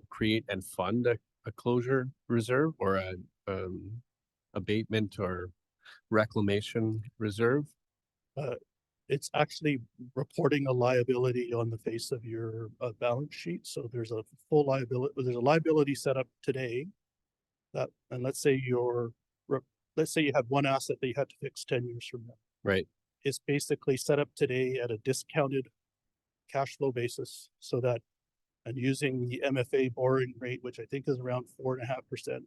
create and fund a closure reserve or a abatement or reclamation reserve? It's actually reporting a liability on the face of your balance sheet. So there's a full liability. There's a liability set up today and let's say you had one asset that you had to fix 10 years from now. Right. It's basically set up today at a discounted cash flow basis so that, and using the MFA borrowing rate, which I think is around 4.5%,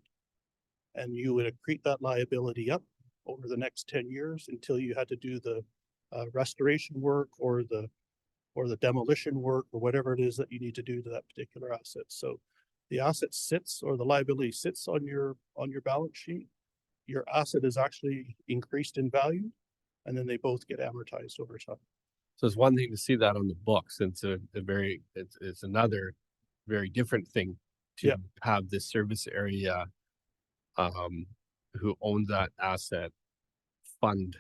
and you would accrete that liability up over the next 10 years until you had to do the restoration work or the demolition work or whatever it is that you need to do to that particular asset. So the asset sits, or the liability sits on your balance sheet. Your asset is actually increased in value, and then they both get amortized over time. So it's one thing to see that on the books. It's it's another very different thing to have this service area who owns that asset fund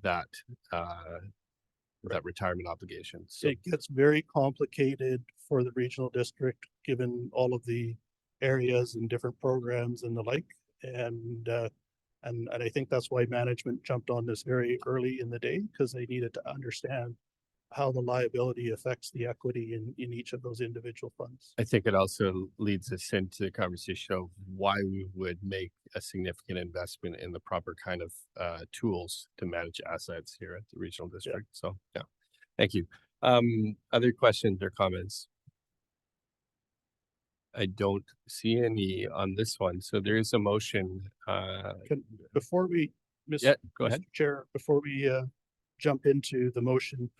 that that retirement obligation. So it gets very complicated for the regional district, given all of the areas and different programs and the like. And I think that's why management jumped on this very early in the day, because they needed to understand how the liability affects the equity in each of those individual funds. I think it also leads us into the conversation of why we would make a significant investment in the proper kind of tools to manage assets here at the regional district. So yeah, thank you. Other questions or comments? I don't see any on this one. So there is a motion. Before we, go ahead, Mr. Chair, before we jump into the motion,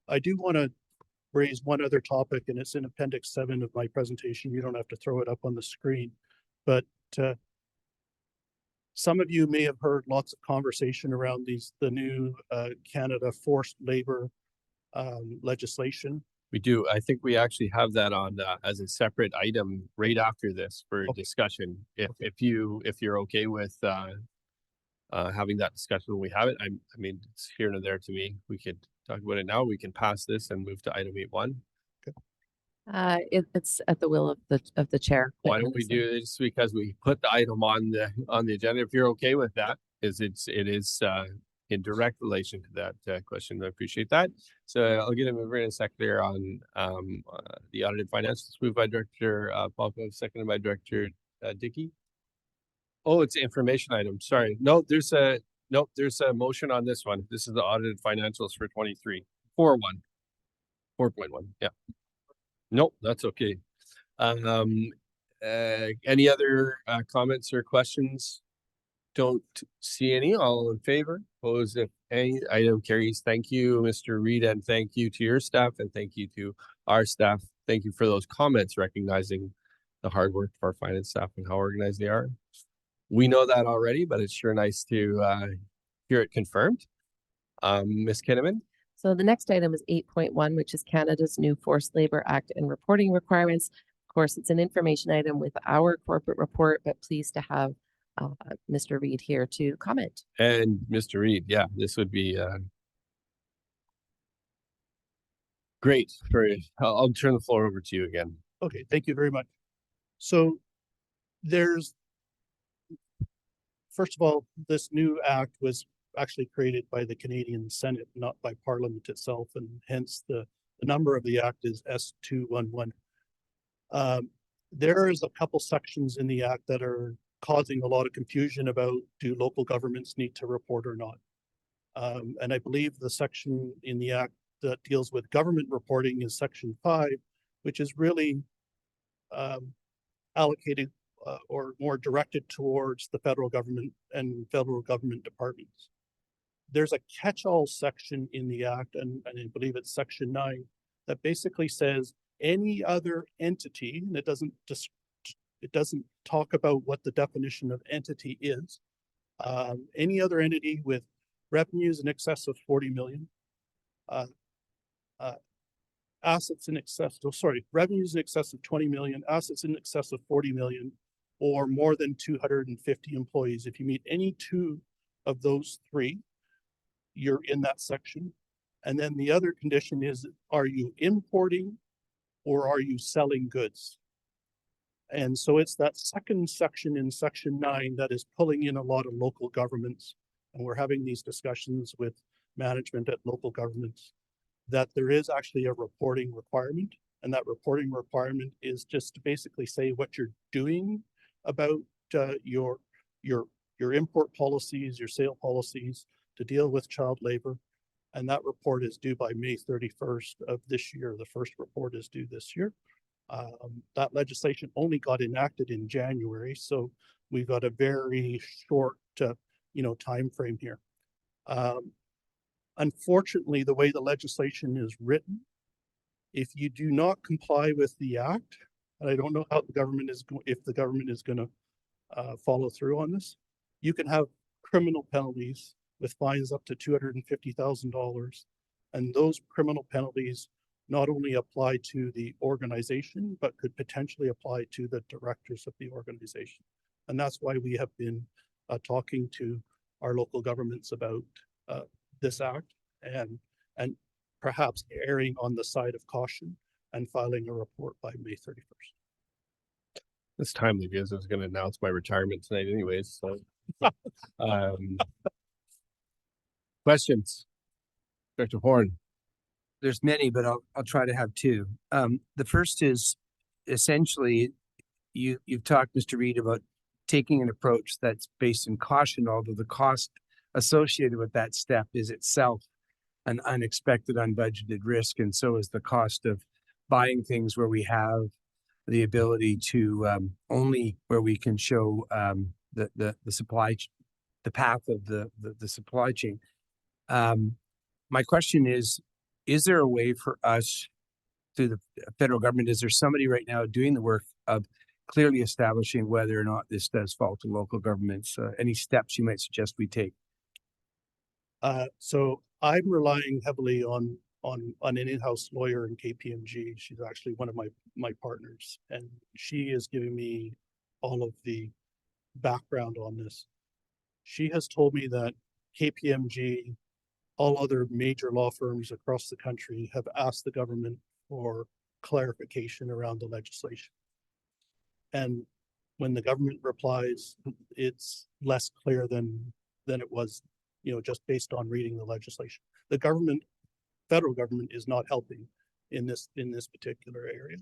I do want to raise one other topic, and it's in Appendix 7 of my presentation. You don't have to throw it up on the screen, but some of you may have heard lots of conversation around the new Canada forced labor legislation. We do. I think we actually have that on as a separate item right after this for discussion. If you're okay with having that discussion when we have it, I mean, it's here and there to me. We could talk about it now. We can pass this and move to item 8.1. It's at the will of the chair. Why don't we do this? Because we put the item on the agenda. If you're okay with that, it is in direct relation to that question. I appreciate that. So I'll get a mover and a seconder on the audited financials. Moved by Director Palco, seconded by Director Dickey. Oh, it's an information item. Sorry. No, there's a motion on this one. This is the audited financials for 23. 4.1. 4.1. Yeah. Nope, that's okay. Any other comments or questions? Don't see any. All in favor? Opposed? If any, item carries. Thank you, Mr. Reed, and thank you to your staff, and thank you to our staff. Thank you for those comments, recognizing the hard work of our finance staff and how organized they are. We know that already, but it's sure nice to hear it confirmed. Ms. Kinnaman? So the next item is 8.1, which is Canada's new Forced Labor Act and reporting requirements. Of course, it's an information item with our corporate report, but pleased to have Mr. Reed here to comment. And Mr. Reed, yeah, this would be great. I'll turn the floor over to you again. Okay, thank you very much. So first of all, this new act was actually created by the Canadian Senate, not by Parliament itself, and hence the number of the act is S211. There is a couple sections in the act that are causing a lot of confusion about, do local governments need to report or not? And I believe the section in the act that deals with government reporting is section 5, which is really allocated or more directed towards the federal government and federal government departments. There's a catch-all section in the act, and I believe it's section 9, that basically says any other entity, and it doesn't talk about what the definition of entity is. Any other entity with revenues in excess of 40 million, assets in excess, revenues in excess of 20 million, assets in excess of 40 million, or more than 250 employees. If you meet any two of those three, you're in that section. And then the other condition is, are you importing or are you selling goods? And so it's that second section in section 9 that is pulling in a lot of local governments. And we're having these discussions with management at local governments that there is actually a reporting requirement. And that reporting requirement is just to basically say what you're doing about your import policies, your sale policies to deal with child labor. And that report is due by May 31st of this year. The first report is due this year. That legislation only got enacted in January, so we've got a very short, time frame here. Unfortunately, the way the legislation is written, if you do not comply with the act, and I don't know how the government is if the government is going to follow through on this, you can have criminal penalties with fines up to $250,000, and those criminal penalties not only apply to the organization, but could potentially apply to the directors of the organization. And that's why we have been talking to our local governments about this act and perhaps erring on the side of caution and filing a report by May 31st. It's timely because I was going to announce my retirement tonight anyways. So questions? Director Horn. There's many, but I'll try to have two. The first is essentially you've talked, Mr. Reed, about taking an approach that's based in caution, although the cost associated with that step is itself an unexpected, unbudgeted risk, and so is the cost of buying things where we have the ability to only where we can show the supply, the path of the supply chain. My question is there a way for us through the federal government, is there somebody right now doing the work of clearly establishing whether or not this does fall to local governments? Any steps you might suggest we take? So I'm relying heavily on an in-house lawyer in KPMG. She's actually one of my partners, and she is giving me all of the background on this. She has told me that KPMG, all other major law firms across the country, have asked the government for clarification around the legislation. And when the government replies, it's less clear than it was just based on reading the legislation. The government, federal government is not helping in this particular area.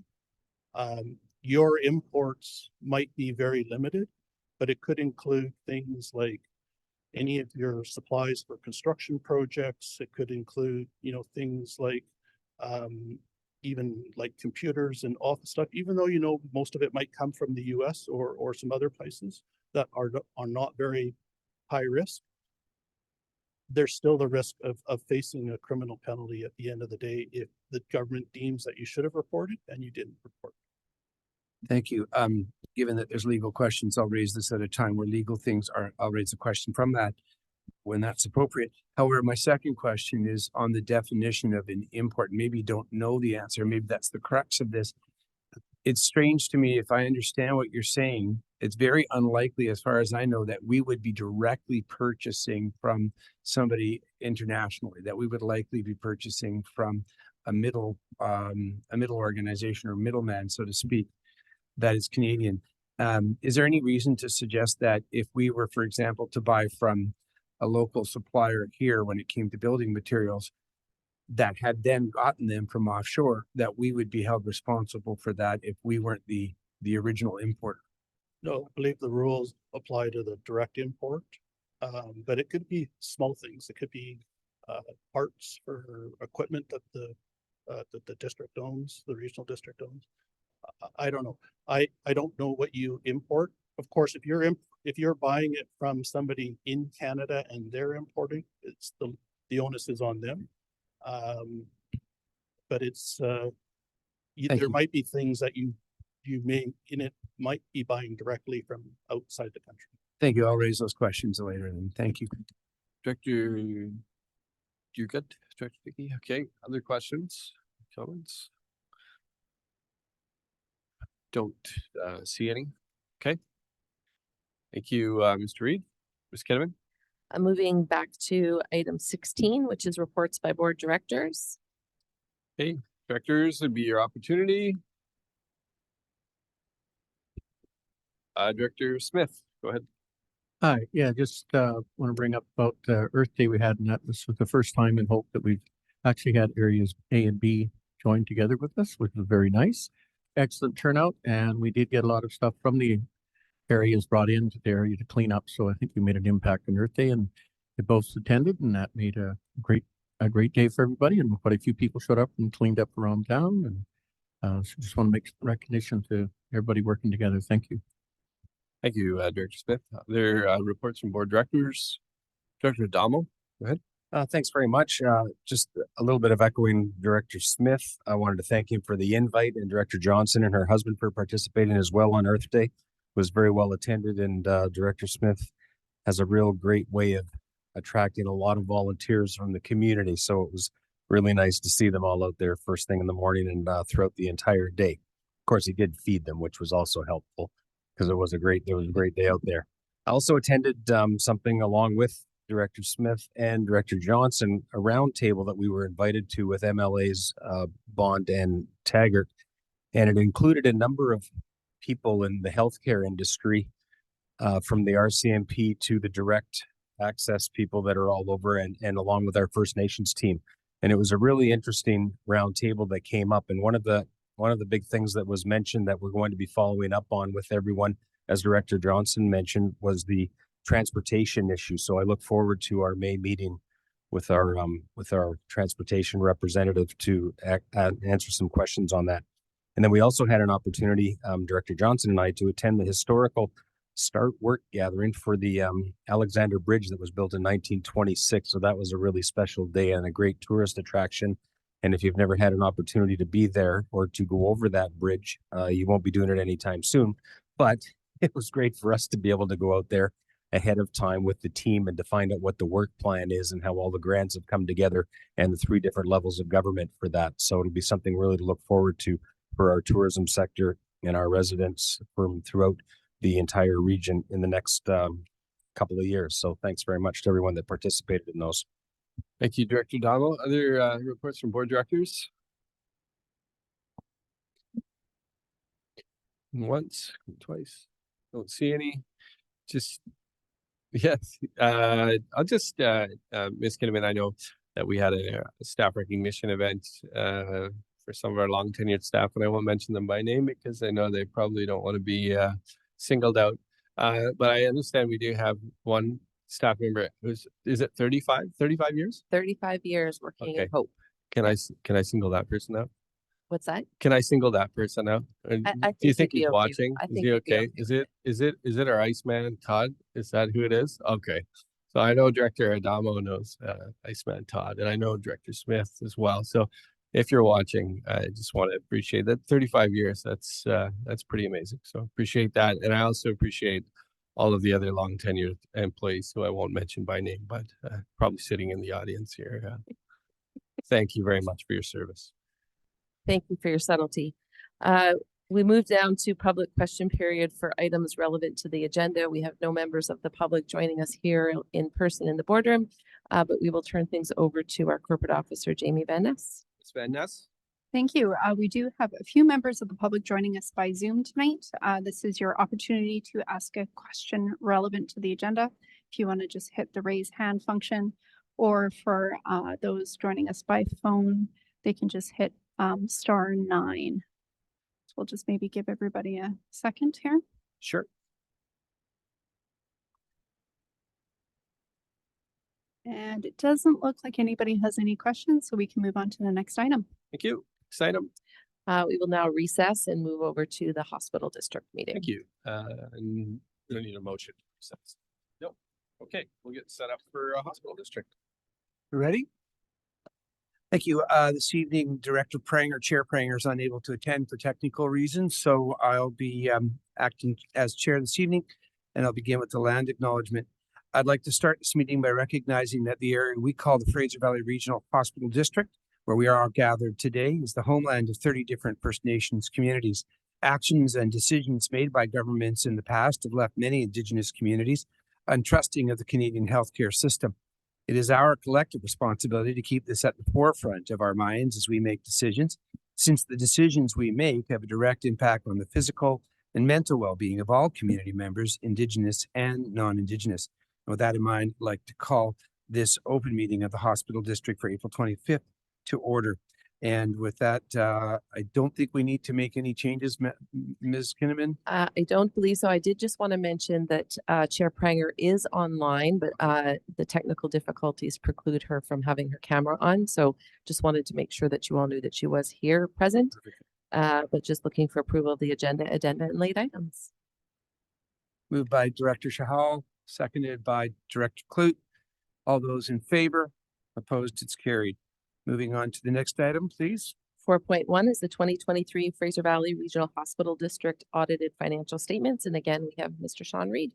Your imports might be very limited, but it could include things like any of your supplies for construction projects. It could include, things like even like computers and office stuff, even though, most of it might come from the US or some other places that are not very high risk. There's still the risk of facing a criminal penalty at the end of the day if the government deems that you should have reported and you didn't report. Thank you. Given that there's legal questions, I'll raise this at a time where legal things are, I'll raise a question from that when that's appropriate. However, my second question is on the definition of an import. Maybe you don't know the answer. Maybe that's the crux of this. It's strange to me, if I understand what you're saying, it's very unlikely, as far as I know, that we would be directly purchasing from somebody internationally, that we would likely be purchasing from a middle organization or middleman, so to speak, that is Canadian. Is there any reason to suggest that if we were, for example, to buy from a local supplier here when it came to building materials that had then gotten them from offshore, that we would be held responsible for that if we weren't the original importer? No, I believe the rules apply to the direct import, but it could be small things. It could be parts for equipment that the district owns, the regional district owns. I don't know. I don't know what you import. Of course, if you're buying it from somebody in Canada and they're importing, it's the onus is on them. But it's there might be things that you might be buying directly from outside the country. Thank you. I'll raise those questions later then. Thank you. Director, you're good, Director Dickey? Okay, other questions, comments? Don't see any. Okay. Thank you, Mr. Reid. Ms. Kinnaman? I'm moving back to item 16, which is reports by board directors. Okay, directors, it'd be your opportunity. Director Smith, go ahead. Hi, yeah, just want to bring up about Earth Day we had, and that this was the first time in Hope that we've actually had areas A and B joined together with us, which was very nice. Excellent turnout, and we did get a lot of stuff from the areas brought into the area to clean up. So I think we made an impact on Earth Day, and they both attended, and that made a great day for everybody. And quite a few people showed up and cleaned up around town. And so just want to make recognition to everybody working together. Thank you. Thank you, Director Smith. Other reports from board directors. Director Adamo, go ahead. Thanks very much. Just a little bit of echoing Director Smith. I wanted to thank him for the invite, and Director Johnson and her husband for participating as well on Earth Day. It was very well attended, and Director Smith has a real great way of attracting a lot of volunteers from the community. So it was really nice to see them all out there first thing in the morning and throughout the entire day. Of course, he did feed them, which was also helpful because it was a great day out there. I also attended something along with Director Smith and Director Johnson, a roundtable that we were invited to with MLAs Bond and Taggart, and it included a number of people in the healthcare industry, from the RCMP to the direct access people that are all over, and along with our First Nations team. And it was a really interesting roundtable that came up. And one of the big things that was mentioned that we're going to be following up on with everyone, as Director Johnson mentioned, was the transportation issue. So I look forward to our May meeting with our transportation representative to answer some questions on that. And then we also had an opportunity, Director Johnson and I, to attend the historical start work gathering for the Alexander Bridge that was built in 1926. So that was a really special day and a great tourist attraction. And if you've never had an opportunity to be there or to go over that bridge, you won't be doing it anytime soon. But it was great for us to be able to go out there ahead of time with the team and to find out what the work plan is and how all the grants have come together and the 3 different levels of government for that. So it'll be something really to look forward to for our tourism sector and our residents from throughout the entire region in the next couple of years. So thanks very much to everyone that participated in those. Thank you, Director Donald. Other reports from board directors? Once, twice. Don't see any. Just Yes, I'll just, Ms. Kinnaman, I know that we had a staff recognition event for some of our long tenured staff, and I won't mention them by name because I know they probably don't want to be singled out. But I understand we do have one staff member who's, is it 35 years? 35 years working in Okay. Hope. Can I single that person out? What's that? Can I single that person out? Or I do you think think you'd be he's okay with- watching? I Is think he you'd be okay? okay Is it our Iceman Todd? Is that who it is? Okay. So I know Director Adamo knows Iceman Todd, and I know Director Smith as well. So if you're watching, I just want to appreciate that 35 years. That's pretty amazing. So appreciate that, and I also appreciate all of the other long tenured employees who I won't mention by name, but probably sitting in the audience here. Thank you very much for your service. Thank you for your subtlety. We move down to public question period for items relevant to the agenda. We have no members of the public joining us here in person in the boardroom, but we will turn things over to our corporate officer, Jamie Van Ness. Ms. Van Ness? Thank you. We do have a few members of the public joining us by Zoom tonight. This is your opportunity to ask a question relevant to the agenda. If you want to just hit the raise hand function, or for those joining us by phone, they can just hit *9. So we'll just maybe give everybody a second here. Sure. And it doesn't look like anybody has any questions, so we can move on to the next item. Thank you. Next item. We will now recess and move over to the hospital district meeting. Thank you. And we don't need a motion to recess. Nope. Okay, we'll get set up for a hospital district. You ready? Thank you. This evening, Director Pranger, Chair Pranger is unable to attend for technical reasons, so I'll be acting as chair this evening, and I'll begin with the land acknowledgement. I'd like to start this meeting by recognizing that the area we call the Fraser Valley Regional Hospital District, where we are all gathered today, is the homeland of 30 different First Nations communities. Actions and decisions made by governments in the past have left many Indigenous communities untrusting of the Canadian healthcare system. It is our collective responsibility to keep this at the forefront of our minds as we make decisions, since the decisions we make have a direct impact on the physical and mental well-being of all community members, Indigenous and non-Indigenous. And with that in mind, I'd like to call this open meeting of the Hospital District for April 25th to order. And with that, I don't think we need to make any changes, Ms. Kinnaman. I don't believe so. I did just want to mention that Chair Pranger is online, but the technical difficulties preclude her from having her camera on. So just wanted to make sure that you all knew that she was here present, but just looking for approval of the agenda, addenda, and late items. Moved by Director Shahal, seconded by Director Clute. All those in favor? Opposed? It's carried. Moving on to the next item, please. 4.1 is the 2023 Fraser Valley Regional Hospital District audited financial statements. And again, we have Mr. Sean Reid.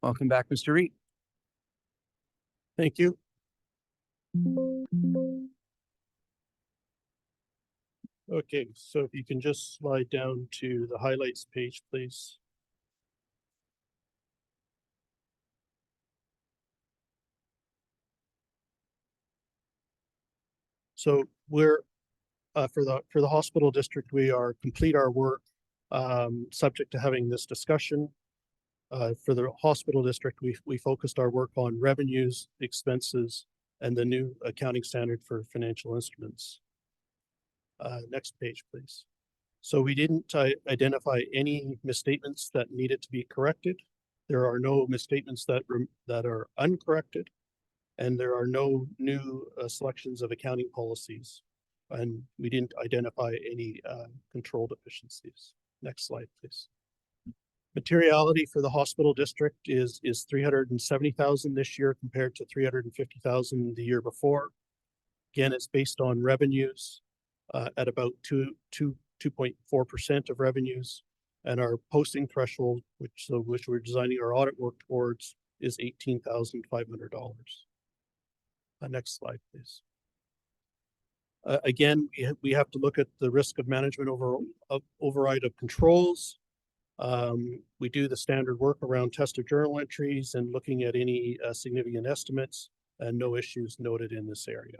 Welcome back, Mr. Reid. Thank you. Okay, so if you can just slide down to the highlights page, please. So we're for the hospital district, we are complete our work, subject to having this discussion. For the hospital district, we focused our work on revenues, expenses, and the new accounting standard for financial instruments. Next page, please. So we didn't identify any misstatements that needed to be corrected. There are no misstatements that are uncorrected, and there are no new selections of accounting policies. And we didn't identify any control deficiencies. Next slide, please. Materiality for the hospital district is 370,000 this year compared to 350,000 the year before. Again, it's based on revenues at about 2.4% of revenues, and our posting threshold, which we're designing our audit work towards, is $18,500. Next slide, please. Again, we have to look at the risk of management override of controls. We do the standard work around test of journal entries and looking at any significant estimates, and no issues noted in this area.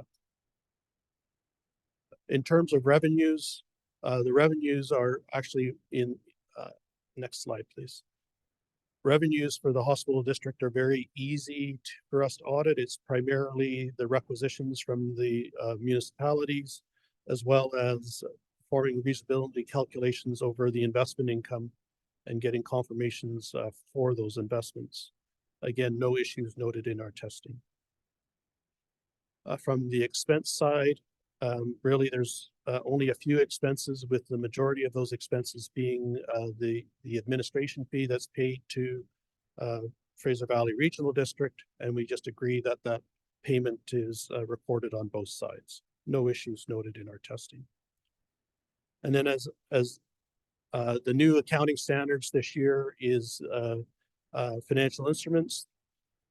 In terms of revenues, the revenues are actually in, next slide, please. revenues for the hospital district are very easy for us to audit. It's primarily the requisitions from the municipalities, as well as performing feasibility calculations over the investment income and getting confirmations for those investments. Again, no issues noted in our testing. From the expense side, really there's only a few expenses, with the majority of those expenses being the administration fee that's paid to Fraser Valley Regional District, and we just agree that that payment is reported on both sides. No issues noted in our testing. And then as the new accounting standards this year is financial instruments.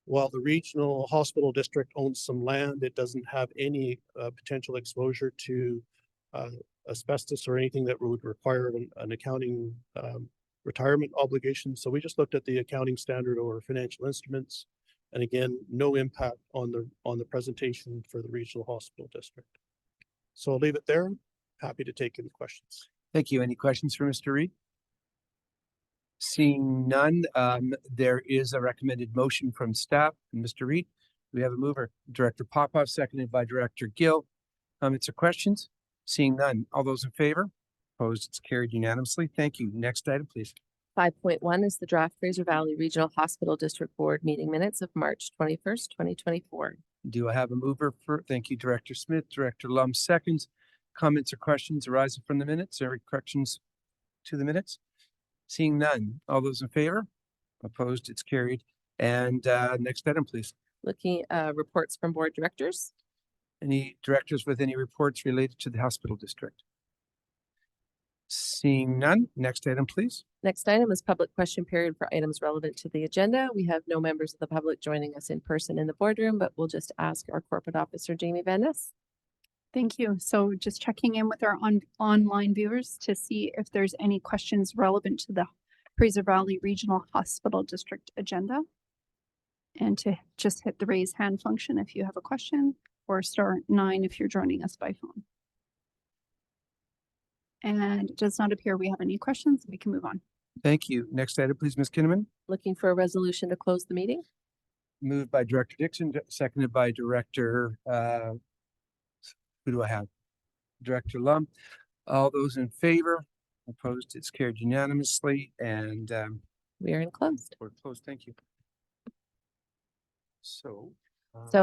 While the regional hospital district owns some land, it doesn't have any potential exposure to asbestos or anything that would require an accounting retirement obligation. So we just looked at the accounting standard over financial instruments. And again, no impact on the presentation for the regional hospital district. So I'll leave it there. Happy to take any questions. Thank you. Any questions for Mr. Reid? Seeing none, there is a recommended motion from staff. Mr. Reid, we have a mover, Director Popoff, seconded by Director Gill. Comments or questions? Seeing none. All those in favor? Opposed? It's carried unanimously. Thank you. Next item, please. 5.1 is the draft Fraser Valley Regional Hospital District Board meeting minutes of March 21st, 2024. Do I have a mover for, thank you, Director Smith, Director Lum seconds. Comments or questions arising from the minutes or corrections to the minutes? Seeing none. All those in favor? Opposed? It's carried. And next item, please. Looking at reports from board directors. Any directors with any reports related to the hospital district? Seeing none. Next item, please. Next item is public question period for items relevant to the agenda. We have no members of the public joining us in person in the boardroom, but we'll just ask our corporate officer, Jamie Van Ness. Thank you. So just checking in with our online viewers to see if there's any questions relevant to the Fraser Valley Regional Hospital District agenda. And to just hit the raise hand function if you have a question, or *9 if you're joining us by phone. And it does not appear we have any questions. We can move on. Thank you. Next item, please, Ms. Kinnaman. Looking for a resolution to close the meeting. Moved by Director Dixon, seconded by Director, who do I have? Director Lum. All those in favor? Opposed? It's carried unanimously, and we are in closed. we're closed. Thank you. So.